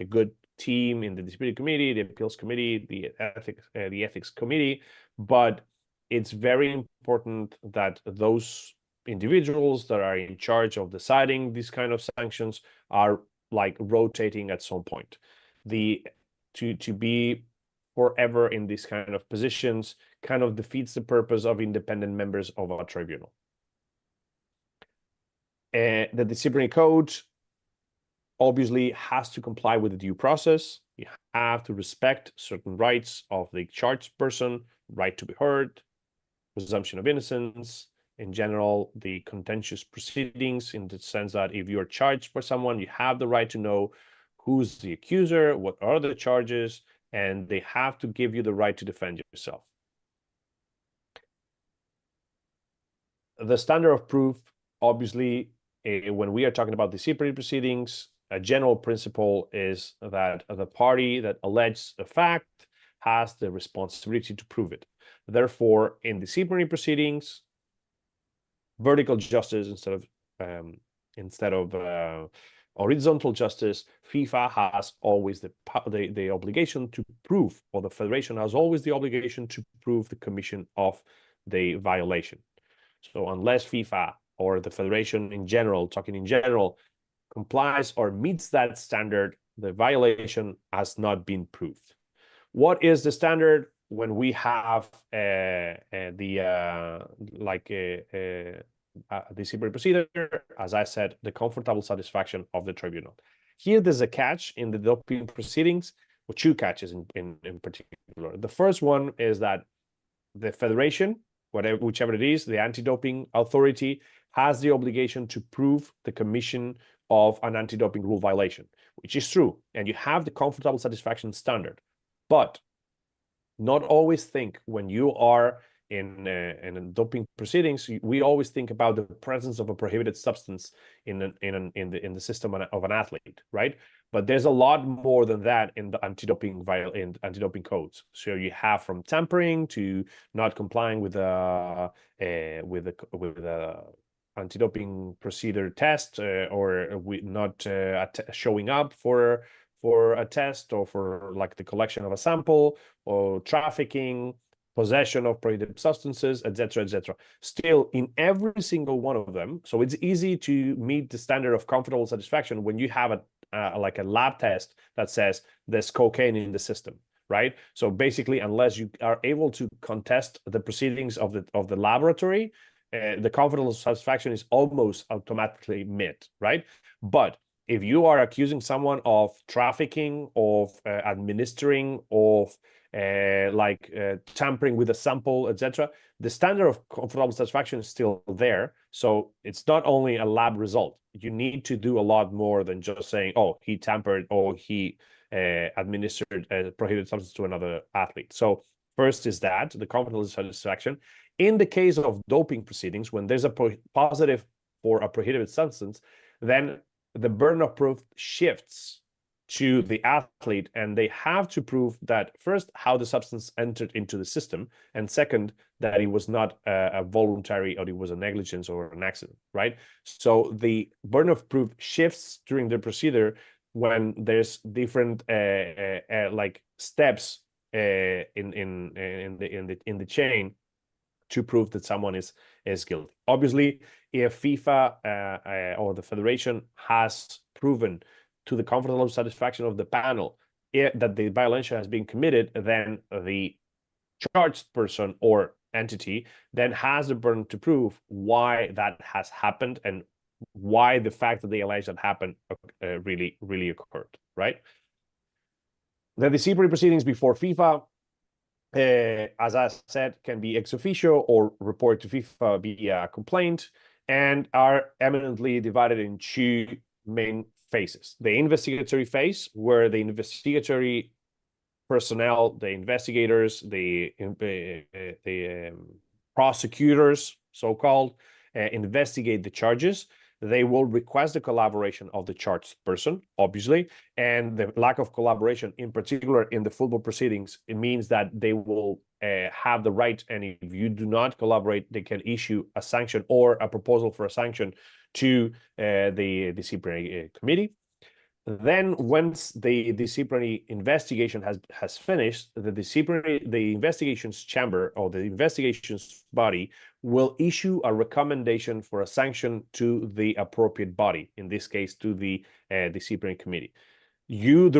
good team in the disciplinary committee, the appeals committee, the ethics committee, but it's very important that those individuals that are in charge of deciding these kind of sanctions are like rotating at some point. To be forever in these kind of positions kind of defeats the purpose of independent members of a tribunal. The disciplinary code obviously has to comply with the due process. You have to respect certain rights of the charged person, right to be heard, presumption of innocence, in general, the contentious proceedings, in the sense that if you're charged for someone, you have the right to know who's the accuser, what are the charges, and they have to give you the right to defend yourself. The standard of proof, obviously, when we are talking about disciplinary proceedings, a general principle is that the party that alleges a fact has the responsibility to prove it. Therefore, in disciplinary proceedings, vertical justice instead of horizontal justice, FIFA has always the obligation to prove, or the federation has always the obligation to prove the commission of the violation. So unless FIFA or the federation in general, talking in general, complies or meets that standard, the violation has not been proved. What is the standard when we have disciplinary procedure? As I said, the comfortable satisfaction of the tribunal. Here, there's a catch in the doping proceedings, or two catches in particular. The first one is that the federation, whichever it is, the anti-doping authority, has the obligation to prove the commission of an anti-doping rule violation, which is true, and you have the comfortable satisfaction standard. But not always think when you are in doping proceedings, we always think about the presence of a prohibited substance in the system of an athlete, right? But there's a lot more than that in the anti-doping codes. So you have from tampering to not complying with the anti-doping procedure test, or not showing up for a test, or for like the collection of a sample, or trafficking, possession of prohibited substances, etc., etc. Still, in every single one of them, so it's easy to meet the standard of comfortable satisfaction when you have a lab test that says there's cocaine in the system, right? So basically, unless you are able to contest the proceedings of the laboratory, the comfortable satisfaction is almost automatically met, right? But if you are accusing someone of trafficking, of administering, of tampering with a sample, etc., the standard of comfortable satisfaction is still there. So it's not only a lab result. You need to do a lot more than just saying, oh, he tampered, or he administered a prohibited substance to another athlete. So first is that, the comfortable satisfaction. In the case of doping proceedings, when there's a positive for a prohibited substance, then the burden of proof shifts to the athlete, and they have to prove that, first, how the substance entered into the system, and second, that it was not a voluntary, or it was a negligence or an accident, right? So the burden of proof shifts during the procedure when there's different steps in the chain to prove that someone is guilty. Obviously, if FIFA or the federation has proven to the comfortable satisfaction of the panel that the violation has been committed, then the charged person or entity then has the burden to prove why that has happened and why the fact that they allege that happened really occurred, right? The disciplinary proceedings before FIFA, as I said, can be ex officio or report to FIFA via complaint, and are eminently divided in two main phases. The investigatory phase, where the investigatory personnel, the investigators, the prosecutors, so-called, investigate the charges. They will request the collaboration of the charged person, obviously, and the lack of collaboration, in particular in the football proceedings, it means that they will have the right, and if you do not collaborate, they can issue a sanction or a proposal for a sanction to the disciplinary committee. Then, once the disciplinary investigation has finished, the investigations chamber or the investigations body will issue a recommendation for a sanction to the appropriate body, in this case, to the disciplinary committee. You,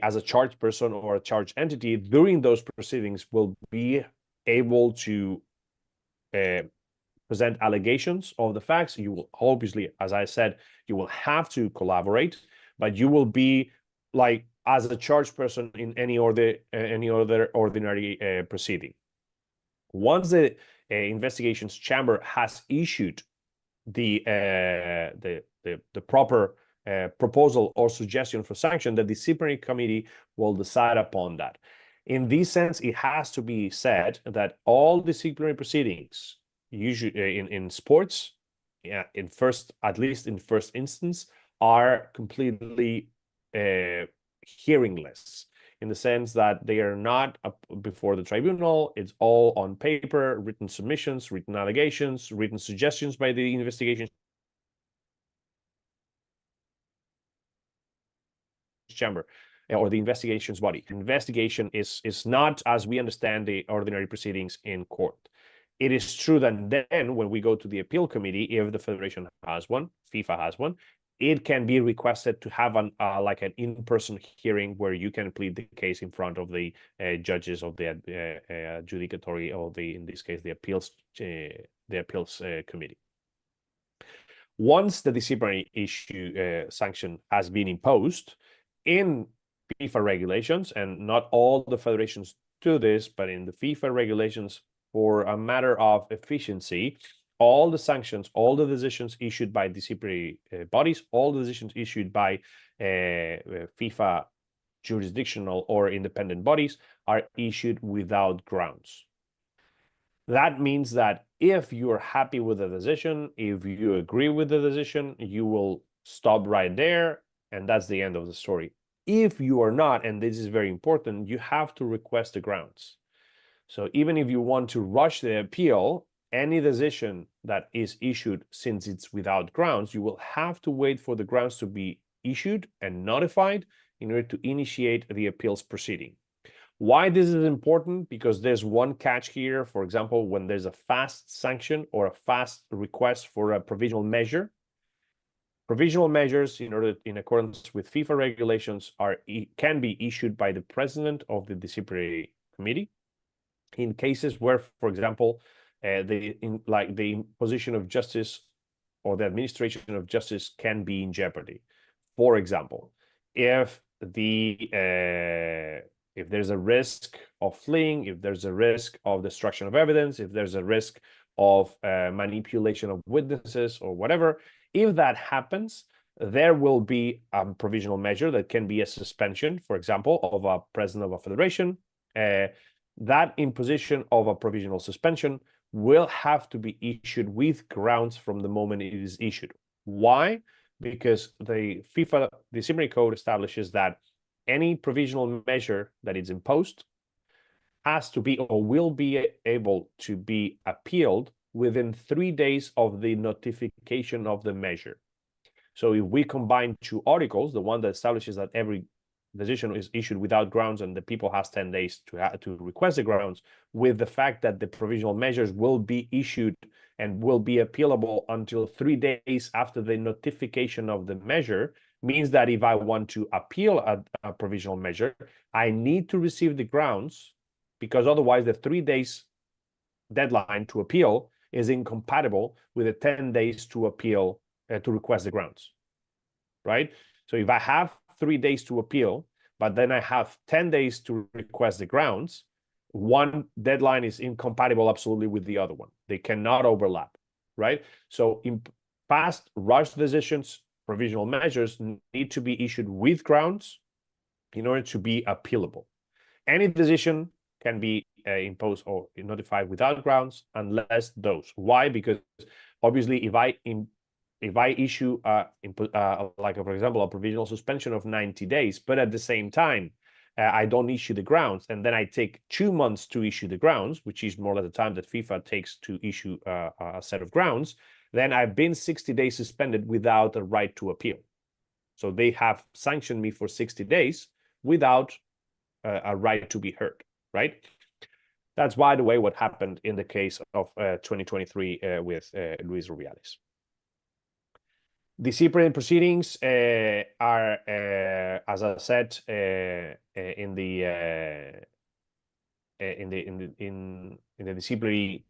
as a charged person or a charged entity, during those proceedings, will be able to present allegations of the facts. You will obviously, as I said, you will have to collaborate, but you will be like as a charged person in any other ordinary proceeding. Once the investigations chamber has issued the proper proposal or suggestion for sanction, the disciplinary committee will decide upon that. In this sense, it has to be said that all disciplinary proceedings, usually in sports, at least in first instance, are completely hearingless, in the sense that they are not before the tribunal. It's all on paper, written submissions, written allegations, written suggestions by the investigation chamber or the investigations body. Investigation is not, as we understand, the ordinary proceedings in court. It is true that then when we go to the appeal committee, if the federation has one, FIFA has one, it can be requested to have like an in-person hearing where you can plead the case in front of the judges of the adjudicatory, or in this case, the appeals committee. Once the disciplinary sanction has been imposed in FIFA regulations, and not all the federations do this, but in the FIFA regulations, for a matter of efficiency, all the sanctions, all the decisions issued by disciplinary bodies, all the decisions issued by FIFA jurisdictional or independent bodies are issued without grounds. That means that if you are happy with the decision, if you agree with the decision, you will stop right there, and that's the end of the story. If you are not, and this is very important, you have to request the grounds. So even if you want to rush the appeal, any decision that is issued, since it's without grounds, you will have to wait for the grounds to be issued and notified in order to initiate the appeals proceeding. Why this is important? Because there's one catch here. For example, when there's a fast sanction or a fast request for a provisional measure, provisional measures, in accordance with FIFA regulations, can be issued by the president of the disciplinary committee in cases where, for example, the imposition of justice or the administration of justice can be in jeopardy. For example, if there's a risk of fleeing, if there's a risk of destruction of evidence, if there's a risk of manipulation of witnesses or whatever, if that happens, there will be a provisional measure that can be a suspension, for example, of a president of a federation. That imposition of a provisional suspension will have to be issued with grounds from the moment it is issued. Why? Because the FIFA disciplinary code establishes that any provisional measure that is imposed has to be or will be able to be appealed within 3 days of the notification of the measure. So if we combine two articles, the one that establishes that every decision is issued without grounds and the people has 10 days to request the grounds, with the fact that the provisional measures will be issued and will be appealable until 3 days after the notification of the measure, means that if I want to appeal a provisional measure, I need to receive the grounds, because otherwise the 3 days deadline to appeal is incompatible with the 10 days to appeal, to request the grounds, right? So if I have 3 days to appeal, but then I have 10 days to request the grounds, one deadline is incompatible absolutely with the other one. They cannot overlap, right? So in fast rush decisions, provisional measures need to be issued with grounds in order to be appealable. Any decision can be imposed or notified without grounds unless those. Why? Because obviously if I issue like for example a provisional suspension of 90 days, but at the same time I don't issue the grounds, and then I take 2 months to issue the grounds, which is more or less the time that FIFA takes to issue a set of grounds, then I've been 60 days suspended without a right to appeal. So they have sanctioned me for 60 days without a right to be heard, right? That's, by the way, what happened in the case of 2023 with Luis Rubiales. Disciplinary proceedings are, as I said, in the disciplinary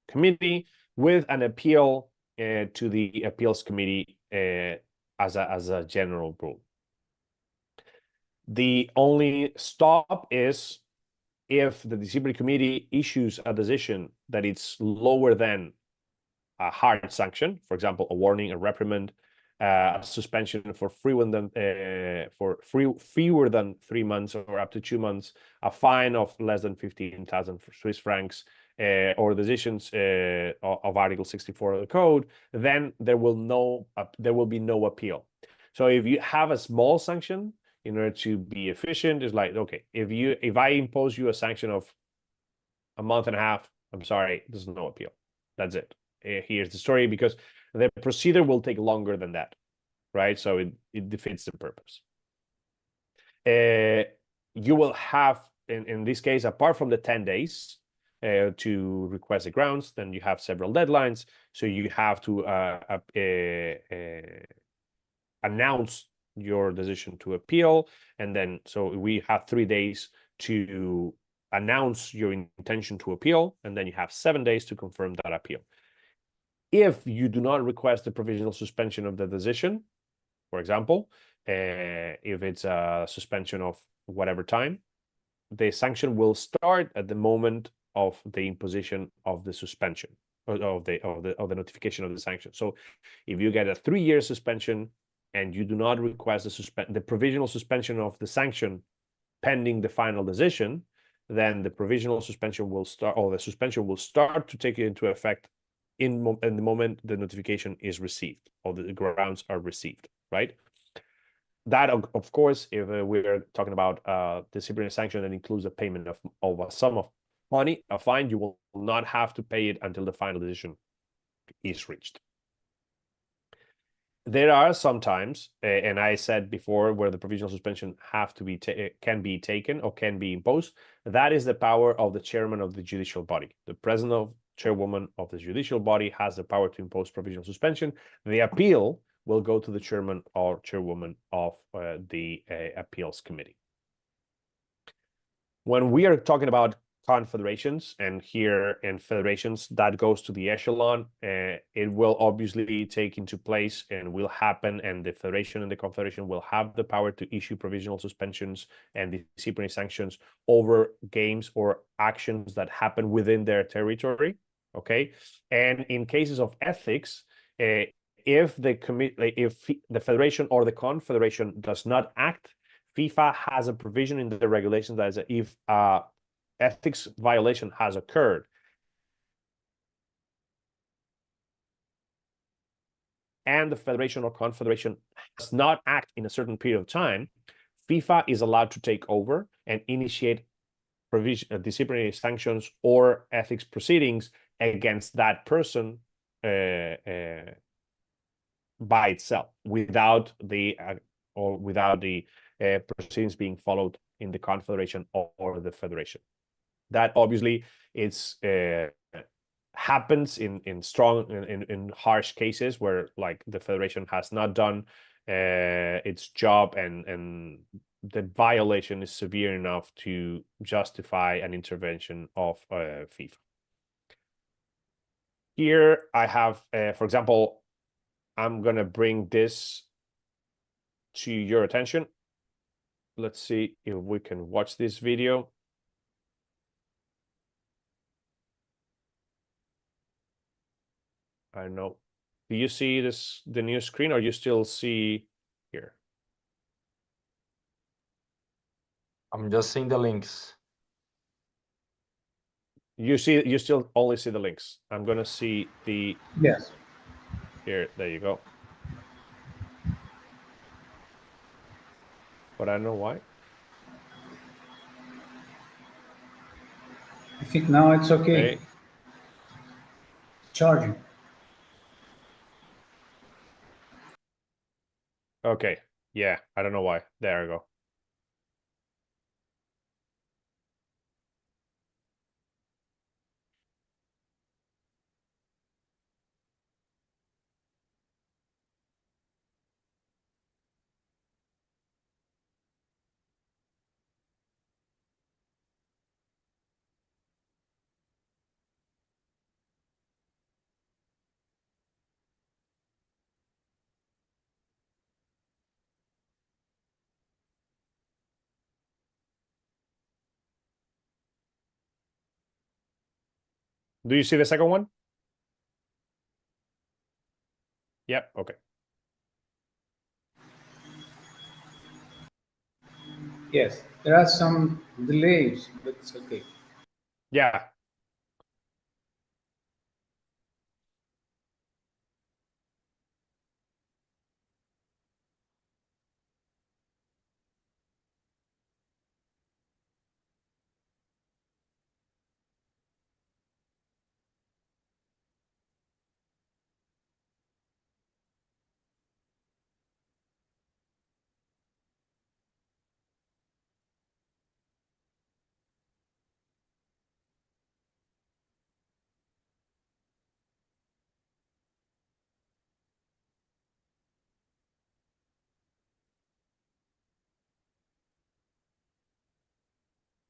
committee, with an appeal to the appeals committee as a general rule. The only stop is if the disciplinary committee issues a decision that it's lower than a hard sanction, for example, a warning, a reprimand, a suspension for fewer than 3 months or up to 2 months, a fine of less than 15,000 Swiss francs, or decisions of Article 64 of the Code, then there will be no appeal. So if you have a small sanction, in order to be efficient, it's like, okay, if I impose you a sanction of a month and a half, I'm sorry, there's no appeal. That's it. Here's the story, because the procedure will take longer than that, right? So it defeats the purpose. You will have, in this case, apart from the 10 days to request the grounds, then you have several deadlines. So you have to announce your decision to appeal, and then so we have 3 days to announce your intention to appeal, and then you have 7 days to confirm that appeal. If you do not request the provisional suspension of the decision, for example, if it's a suspension of whatever time, the sanction will start at the moment of the imposition of the suspension, or of the notification of the sanction. So if you get a 3-year suspension and you do not request the provisional suspension of the sanction pending the final decision, then the provisional suspension will start, or the suspension will start to take into effect in the moment the notification is received, or the grounds are received, right? That, of course, if we're talking about disciplinary sanction that includes a payment of a sum of money, a fine, you will not have to pay it until the final decision is reached. There are sometimes, and I said before, where the provisional suspension can be taken or can be imposed. That is the power of the chairman of the judicial body. The president or chairwoman of the judicial body has the power to impose provisional suspension. The appeal will go to the chairman or chairwoman of the appeals committee. When we are talking about confederations, and here in federations, that goes to the echelon, it will obviously take into place and will happen, and the federation and the confederation will have the power to issue provisional suspensions and disciplinary sanctions over games or actions that happen within their territory, okay? And in cases of ethics, if the federation or the confederation does not act, FIFA has a provision in the regulations that is, if ethics violation has occurred and the federation or confederation does not act in a certain period of time, FIFA is allowed to take over and initiate disciplinary sanctions or ethics proceedings against that person by itself, without the proceedings being followed in the confederation or the federation. That obviously happens in harsh cases where, like, the federation has not done its job and the violation is severe enough to justify an intervention of FIFA. Here I have, for example, I'm gonna bring this to your attention. Let's see if we can watch this video. I don't know. Do you see this, the new screen, or you still see here? I'm just seeing the links. You still only see the links. I'm gonna see the Yes. here. There you go. But I don't know why. I think now it's okay. Okay. Charging. Okay. Yeah, I don't know why. There we go. Do you see the second one? Yep. Okay. Yes, there are some delays, but it's okay. Yeah.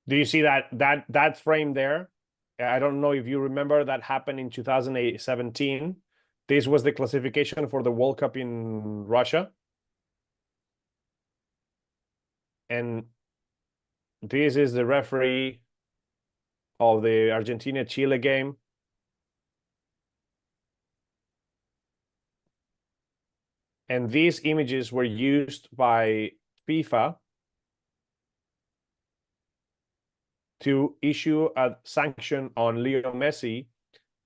Do you see that frame there? I don't know if you remember, that happened in 2017. This was the classification for the World Cup in Russia. And this is the referee of the Argentina-Chile game. And these images were used by FIFA to issue a sanction on Leo Messi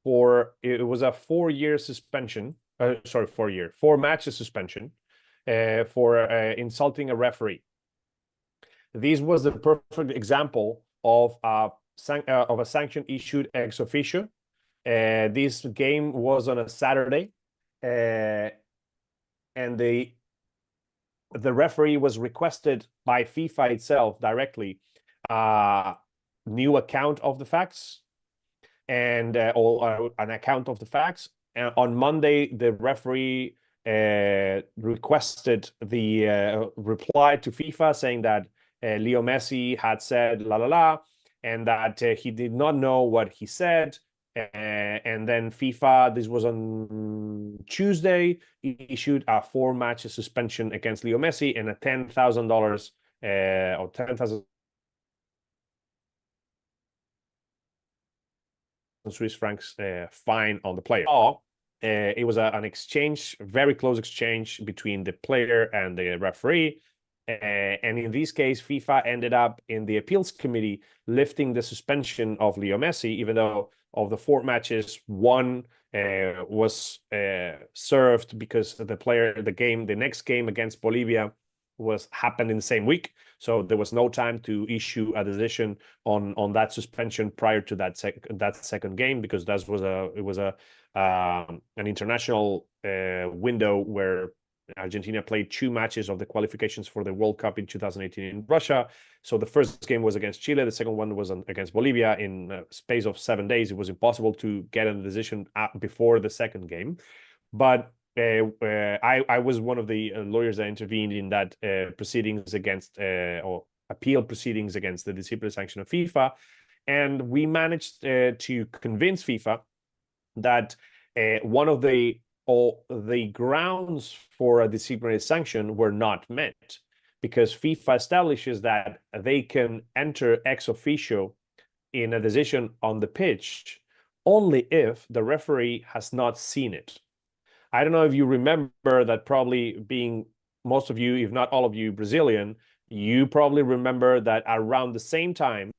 for, it was a 4-year suspension. Sorry, 4 match suspension for insulting a referee. This was the perfect example of a sanction issued ex officio. This game was on a Saturday, and the referee was requested by FIFA itself directly new account of the facts and or an account of the facts. And on Monday, the referee requested the reply to FIFA saying that Leo Messi had said la la la, and that he did not know what he said. And then FIFA, this was on Tuesday, issued a 4-match suspension against Leo Messi and a $10,000 or 10,000 Swiss francs fine on the player. It was an exchange, very close exchange between the player and the referee. And in this case, FIFA ended up in the appeals committee lifting the suspension of Leo Messi, even though of the 4 matches, 1 was served because the next game against Bolivia happened in the same week. So there was no time to issue a decision on that suspension prior to that second game, because it was an international window where Argentina played 2 matches of the qualifications for the World Cup in 2018 in Russia. So the first game was against Chile. The second one was against Bolivia. In a space of 7 days, it was impossible to get a decision before the second game. But I was one of the lawyers that intervened in that proceedings against or appeal proceedings against the disciplinary sanction of FIFA. And we managed to convince FIFA that one of the grounds for a disciplinary sanction were not met, because FIFA establishes that they can enter ex officio in a decision on the pitch only if the referee has not seen it. I don't know if you remember that, probably being most of you, if not all of you, Brazilian, you probably remember that around the same time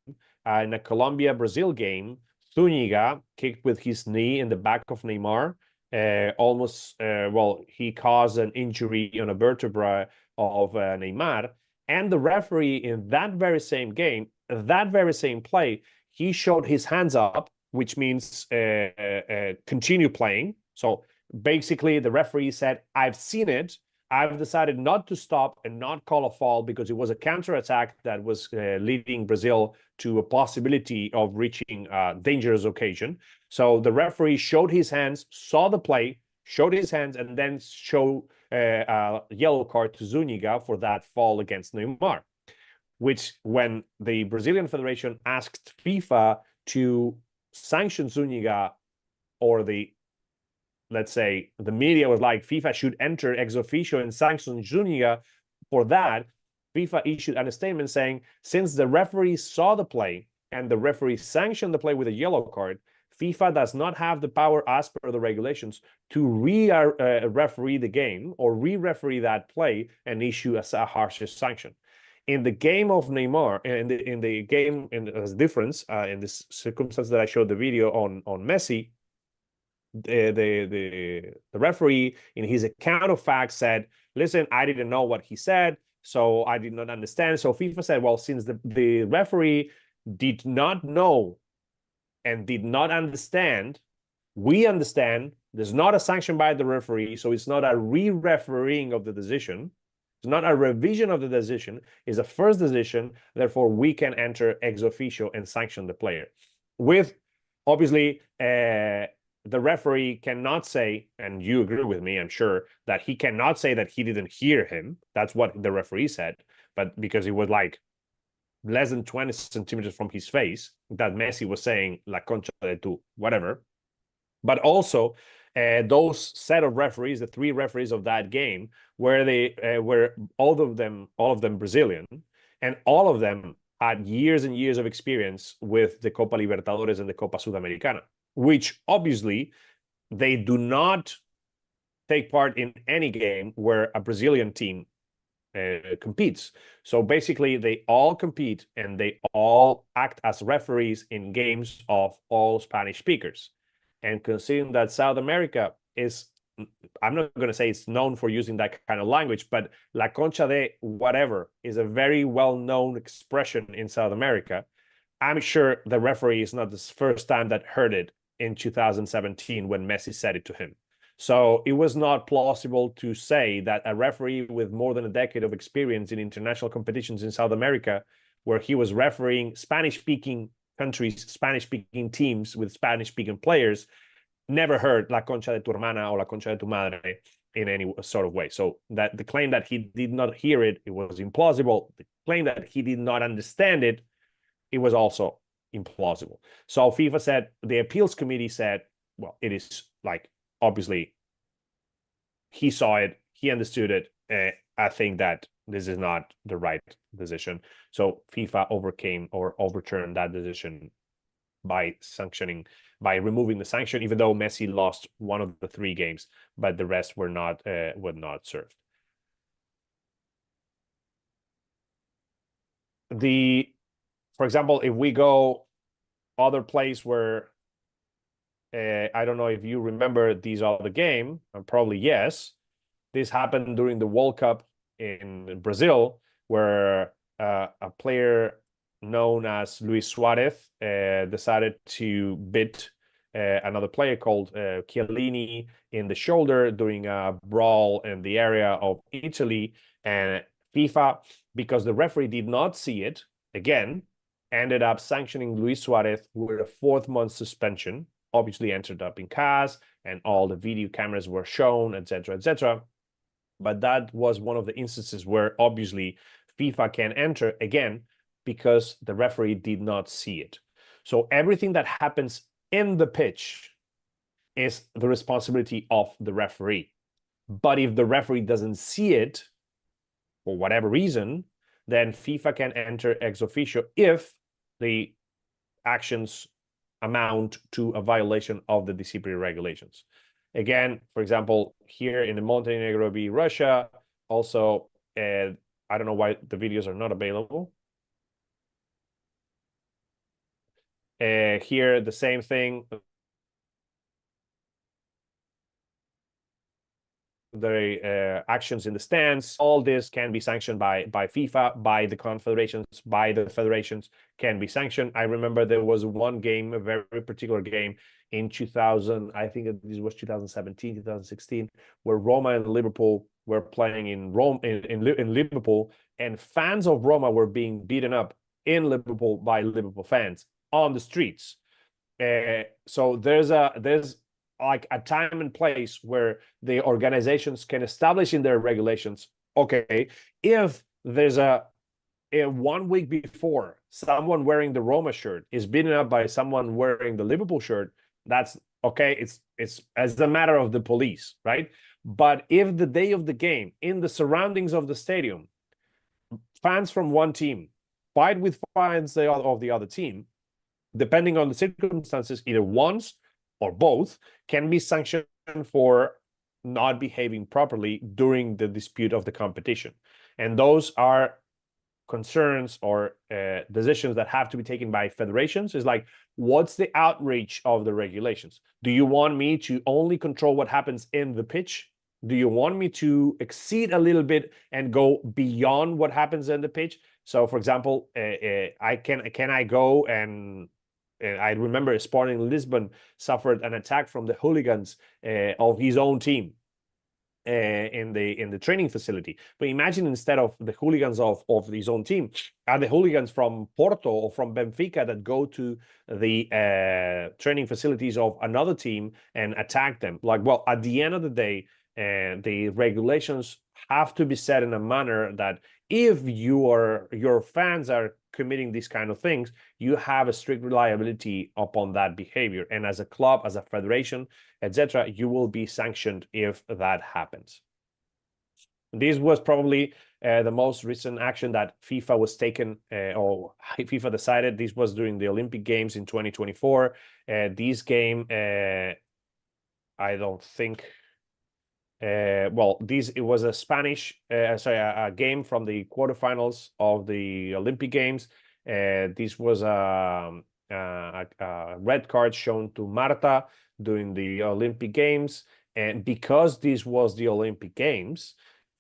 in a Colombia-Brazil game, Zúñiga kicked with his knee in the back of Neymar. He caused an injury on a vertebra of Neymar. And the referee in that very same game, that very same play, he showed his hands up, which means continue playing. So basically, the referee said, I've seen it. I've decided not to stop and not call a foul because it was a counterattack that was leading Brazil to a possibility of reaching a dangerous occasion. So the referee showed his hands, saw the play, showed his hands, and then showed a yellow card to Zúñiga for that foul against Neymar, which, when the Brazilian Federation asked FIFA to sanction Zúñiga, or let's say the media was like, FIFA should enter ex officio and sanction Zúñiga for that, FIFA issued a statement saying, since the referee saw the play and the referee sanctioned the play with a yellow card, FIFA does not have the power, as per the regulations, to referee the game or re-referee that play and issue a harsher sanction. In the game of Neymar, in the game, as difference in this circumstance that I showed the video on Messi, the referee, in his account of facts, said, listen, I didn't know what he said, so I did not understand. So FIFA said, well, since the referee did not know and did not understand, we understand there's not a sanction by the referee, so it's not a re-refereeing of the decision. It's not a revision of the decision. It's a first decision. Therefore, we can enter ex officio and sanction the player. With, obviously, the referee cannot say, and you agree with me, I'm sure, that he cannot say that he didn't hear him. That's what the referee said. But because it was like less than 20 centimeters from his face, that Messi was saying, La concha de tu, whatever. But also, those set of referees, the three referees of that game, were all of them Brazilian, and all of them had years and years of experience with the Copa Libertadores and the Copa Sudamericana, which obviously they do not take part in any game where a Brazilian team competes. So basically, they all compete and they all act as referees in games of all Spanish speakers. And considering that South America is, I'm not going to say it's known for using that kind of language, but La Concha de whatever is a very well-known expression in South America. I'm sure the referee is not the first time that heard it in 2017 when Messi said it to him. So it was not plausible to say that a referee with more than a decade of experience in international competitions in South America, where he was refereeing Spanish-speaking countries, Spanish-speaking teams with Spanish-speaking players, never heard La Concha de tu hermana or La Concha de tu madre in any sort of way. So that the claim that he did not hear it, it was implausible. The claim that he did not understand it, it was also implausible. So FIFA said, the appeals committee said, well, it is like, obviously, he saw it, he understood it. I think that this is not the right decision. So FIFA overturned that decision by removing the sanction, even though Messi lost one of the three games, but the rest were not served. For example, if we go other place where I don't know if you remember these other game, probably yes. This happened during the World Cup in Brazil, where a player known as Luis Suarez decided to beat another player called Chiellini in the shoulder during a brawl in the area of Italy. And FIFA, because the referee did not see it, again, ended up sanctioning Luis Suarez with a 4-month suspension. Obviously entered up in CAS, and all the video cameras were shown, etc., etc. But that was one of the instances where obviously FIFA can enter again because the referee did not see it. So everything that happens in the pitch is the responsibility of the referee. But if the referee doesn't see it, for whatever reason, then FIFA can enter ex officio if the actions amount to a violation of the disciplinary regulations. Again, for example, here in the Montenegro v. Russia, also, I don't know why the videos are not available. Here, the same thing. The actions in the stands, all this can be sanctioned by FIFA, by the confederations, by the federations, can be sanctioned. I remember there was one game, a very particular game in 2000, I think this was 2017, 2016, where Roma and Liverpool were playing in Rome, in Liverpool, and fans of Roma were being beaten up in Liverpool by Liverpool fans on the streets. So there's like a time and place where the organizations can establish in their regulations, okay, if there's a 1 week before someone wearing the Roma shirt is beaten up by someone wearing the Liverpool shirt, that's okay. It's as a matter of the police, right? But if the day of the game, in the surroundings of the stadium, fans from one team fight with fans of the other team, depending on the circumstances, either once or both can be sanctioned for not behaving properly during the dispute of the competition. And those are concerns or decisions that have to be taken by federations. Is like, what's the outreach of the regulations? Do you want me to only control what happens in the pitch? Do you want me to exceed a little bit and go beyond what happens in the pitch? So, for example, can I go and I remember Sporting Lisbon suffered an attack from the hooligans of his own team in the training facility. But imagine, instead of the hooligans of his own team, are the hooligans from Porto or from Benfica that go to the training facilities of another team and attack them. Like, well, at the end of the day, the regulations have to be set in a manner that if your fans are committing these kind of things, you have a strict liability upon that behavior. And as a club, as a federation, etc., you will be sanctioned if that happens. This was probably the most recent action that FIFA was taken, or FIFA decided. This was during the Olympic Games in 2024. This game, I don't think. Well, it was a a game from the quarterfinals of the Olympic Games. This was a red card shown to Marta during the Olympic Games. And because this was the Olympic Games,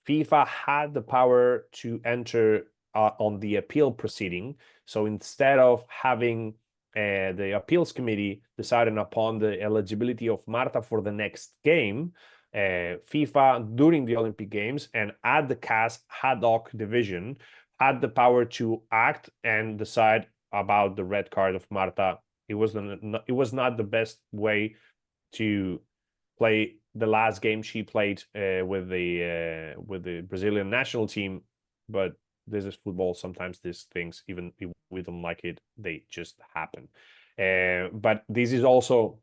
FIFA had the power to enter on the appeal proceeding. So instead of having the appeals committee deciding upon the eligibility of Marta for the next game, FIFA, during the Olympic Games and at the CAS ad hoc division, had the power to act and decide about the red card of Marta. It was not the best way to play the last game she played with the Brazilian national team, but this is football. Sometimes these things, even if we don't like it, they just happen. But this is also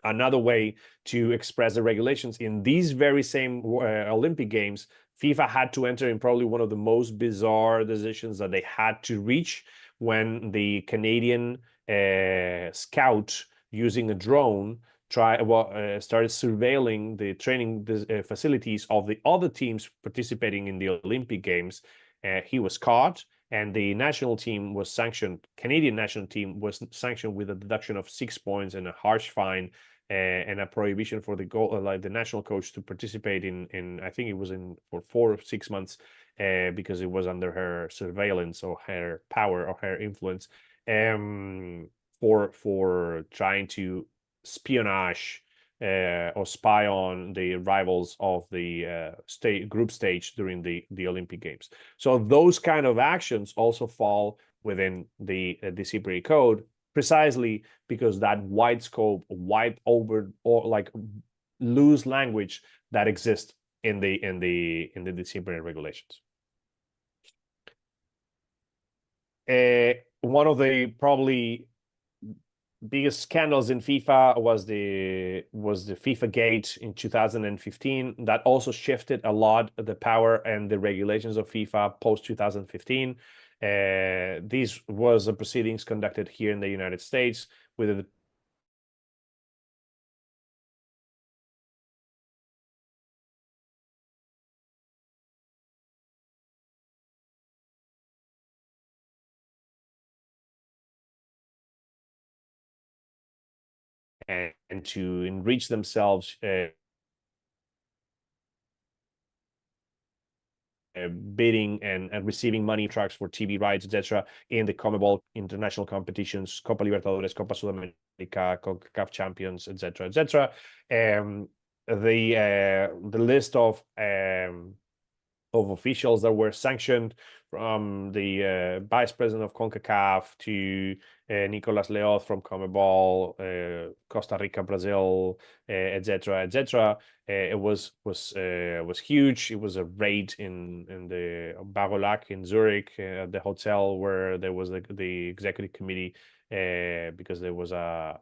another way to express the regulations. In these very same Olympic Games, FIFA had to enter in probably one of the most bizarre decisions that they had to reach when the Canadian scout, using a drone, started surveilling the training facilities of the other teams participating in the Olympic Games. He was caught, and the national team was sanctioned. Canadian national team was sanctioned with a deduction of 6 points and a harsh fine, and a prohibition for the national coach to participate in I think it was for 4 or 6 months, because it was under her surveillance or her power or her influence, for trying to espionage or spy on the rivals of the group stage during the Olympic Games. So those kind of actions also fall within the disciplinary code, precisely because that wide scope, wide over, or like loose language that exists in the disciplinary regulations. One of the probably biggest scandals in FIFA was the FIFA Gate in 2015. That also shifted a lot of the power and the regulations of FIFA post 2015. These was a proceedings conducted here in the United States with the and to enrich themselves, bidding and receiving money tracks for TV rights, etc., in the CONMEBOL international competitions, Copa Libertadores, Copa Sudamericana, CONCACAF Champions, etc., etc. The list of officials that were sanctioned, from the vice president of CONCACAF to Nicolas Leoz from CONMEBOL, Costa Rica, Brazil, etc., etc. It was huge. It was a raid in the Bagolac in Zurich, at the hotel where there was the executive committee, because there was a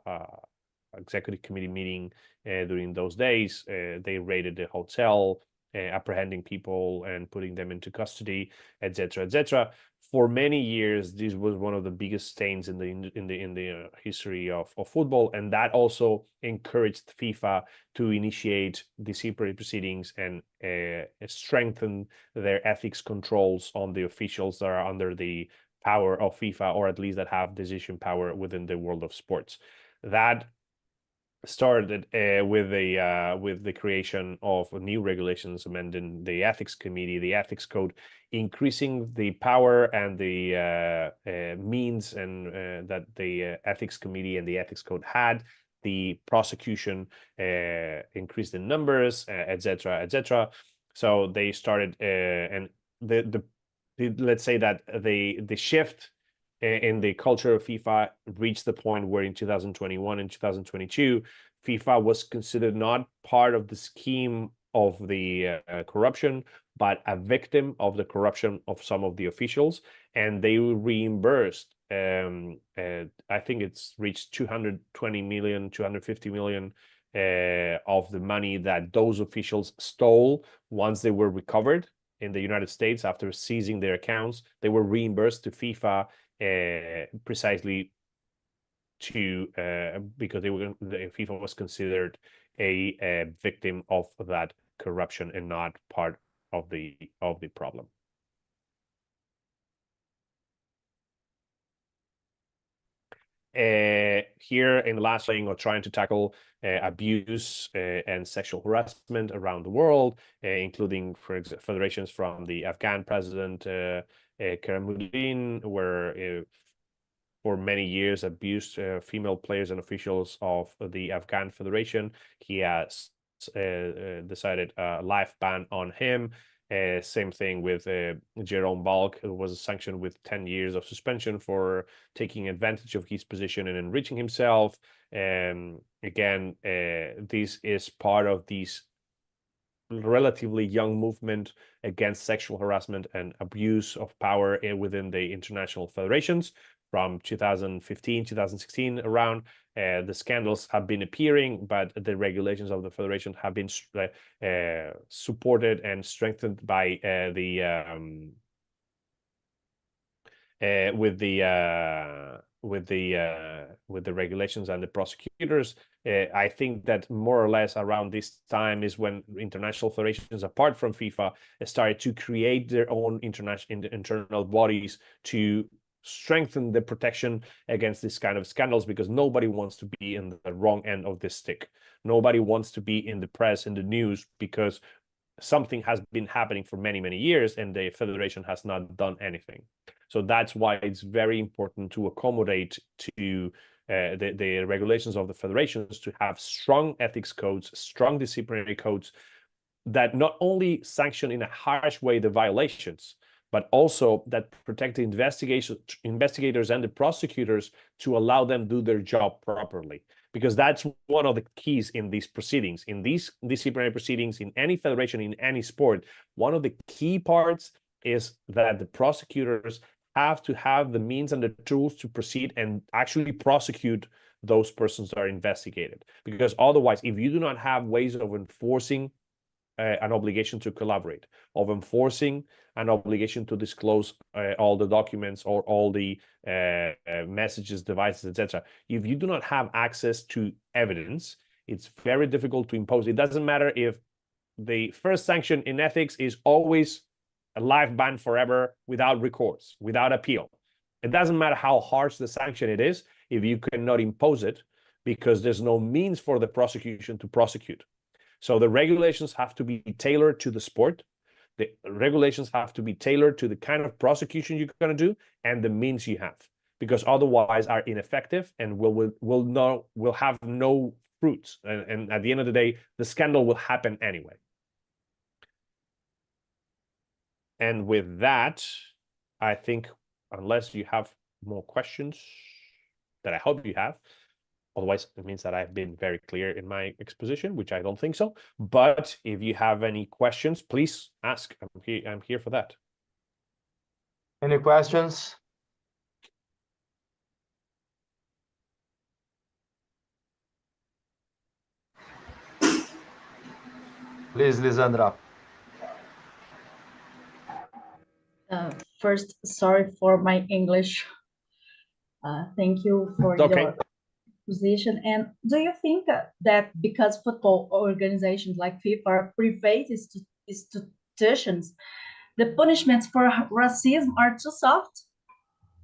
executive committee meeting during those days. They raided the hotel, apprehending people and putting them into custody, etc., etc. For many years, this was one of the biggest stains in the history of football, and that also encouraged FIFA to initiate disciplinary proceedings and strengthen their ethics controls on the officials that are under the power of FIFA, or at least that have decision power within the world of sports. That started with the creation of new regulations, amending the ethics committee, the ethics code, increasing the power and the means and that the ethics committee and the ethics code had. The prosecution increased in numbers, etc., etc. So they started, and the let's say that the shift in the culture of FIFA reached the point where in 2021 and 2022, FIFA was considered not part of the scheme of the corruption, but a victim of the corruption of some of the officials, and they reimbursed. I think it's reached 220 million, 250 million of the money that those officials stole. Once they were recovered in the United States after seizing their accounts, they were reimbursed to FIFA, precisely to because the FIFA was considered a victim of that corruption and not part of the problem. Here in the last thing, we're trying to tackle abuse and sexual harassment around the world, including, for example, federations from the Afghan president Karimudin, where for many years abused female players and officials of the Afghan Federation. He has decided a life ban on him. Same thing with Jerome Balk, who was sanctioned with 10 years of suspension for taking advantage of his position and enriching himself. Again, this is part of this relatively young movement against sexual harassment and abuse of power within the international federations from 2015, 2016 around. The scandals have been appearing, but the regulations of the federation have been supported and strengthened by with the regulations and the prosecutors. I think that more or less around this time is when international federations, apart from FIFA, started to create their own internal bodies to strengthen the protection against this kind of scandals, because nobody wants to be in the wrong end of this stick. Nobody wants to be in the press, in the news, because something has been happening for many, many years and the federation has not done anything. So that's why it's very important to accommodate to the regulations of the federations to have strong ethics codes, strong disciplinary codes that not only sanction in a harsh way the violations, but also that protect the investigators and the prosecutors to allow them do their job properly. Because that's one of the keys in these proceedings, in these disciplinary proceedings, in any federation, in any sport. One of the key parts is that the prosecutors have to have the means and the tools to proceed and actually prosecute those persons are investigated. Because otherwise, if you do not have ways of enforcing an obligation to collaborate, of enforcing an obligation to disclose all the documents or all the messages, devices, etc. If you do not have access to evidence, it's very difficult to impose. It doesn't matter if the first sanction in ethics is always a life ban forever without recourse, without appeal. It doesn't matter how harsh the sanction it is if you cannot impose it because there's no means for the prosecution to prosecute. So the regulations have to be tailored to the sport. The regulations have to be tailored to the kind of prosecution you're going to do and the means you have, because otherwise are ineffective and will have no fruits. And at the end of the day, the scandal will happen anyway. And with that, I think, unless you have more questions, that I hope you have, otherwise it means that I've been very clear in my exposition, which I don't think so. But if you have any questions, please ask. I'm here for that. Any questions? Please, Lisandra. First, sorry for my English. Thank you for Okay. your position. And do you think that because football organizations like FIFA are private institutions, the punishments for racism are too soft?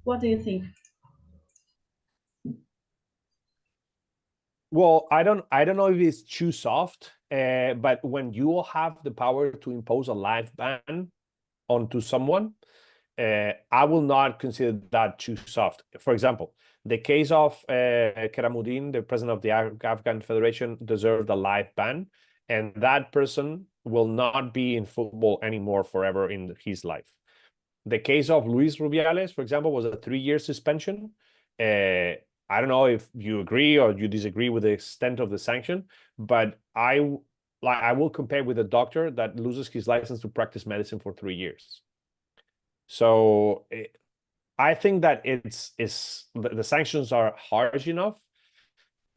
What do you think? Well, I don't know if it's too soft, but when you have the power to impose a life ban onto someone, I will not consider that too soft. For example, the case of Keramuddin, the president of the Afghan Federation, deserved a life ban, and that person will not be in football anymore forever in his life. The case of Luis Rubiales, for example, was a 3-year suspension. I don't know if you agree or you disagree with the extent of the sanction, but I will compare with a doctor that loses his license to practice medicine for 3 years. So I think that the sanctions are harsh enough.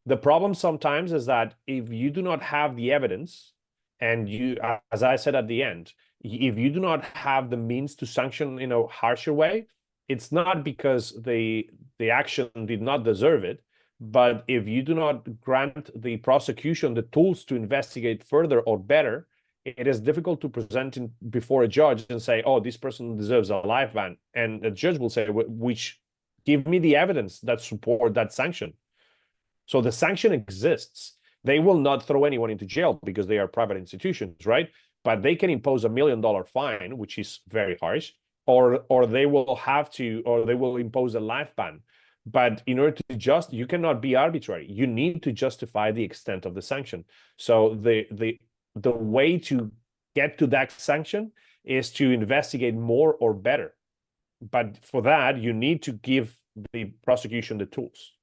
The problem sometimes is that if you do not have the evidence, and you, as I said at the end, if you do not have the means to sanction in a harsher way, it's not because the action did not deserve it, but if you do not grant the prosecution the tools to investigate further or better, it is difficult to present before a judge and say, oh, this person deserves a life ban. And the judge will say, which give me the evidence that support that sanction. So the sanction exists. They will not throw anyone into jail because they are private institutions, right? But they can impose $1 million fine, which is very harsh, or they will impose a life ban. But in order to you cannot be arbitrary. You need to justify the extent of the sanction. So the way to get to that sanction is to investigate more or better. But for that, you need to give the prosecution the tools.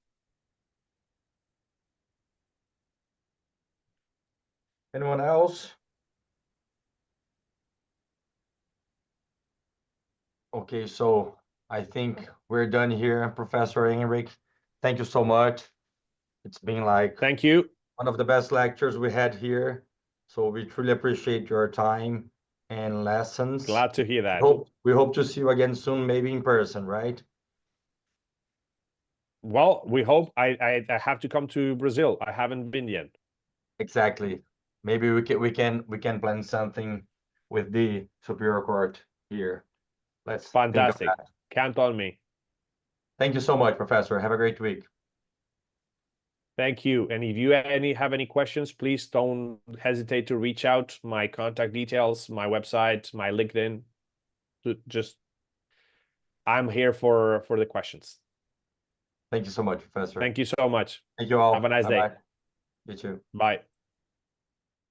Anyone else? Okay, so I think we're done here, Professor Henrik. Thank you so much. It's been like Thank you. one of the best lectures we had here. So we truly appreciate your time and lessons. Glad to hear that. We hope to see you again soon, maybe in person, right? Well, we hope. I have to come to Brazil. I haven't been yet. Exactly. Maybe we can plan something with the Superior Court here. Let's think of Fantastic. that. Count on me. Thank you so much, Professor. Have a great week. Thank you. And if you have any questions, please don't hesitate to reach out. My contact details, my website, my LinkedIn. I'm here for the questions. Thank you so much, Professor. Thank you so much. Thank you all. Have a nice day. Bye-bye. You too. Bye.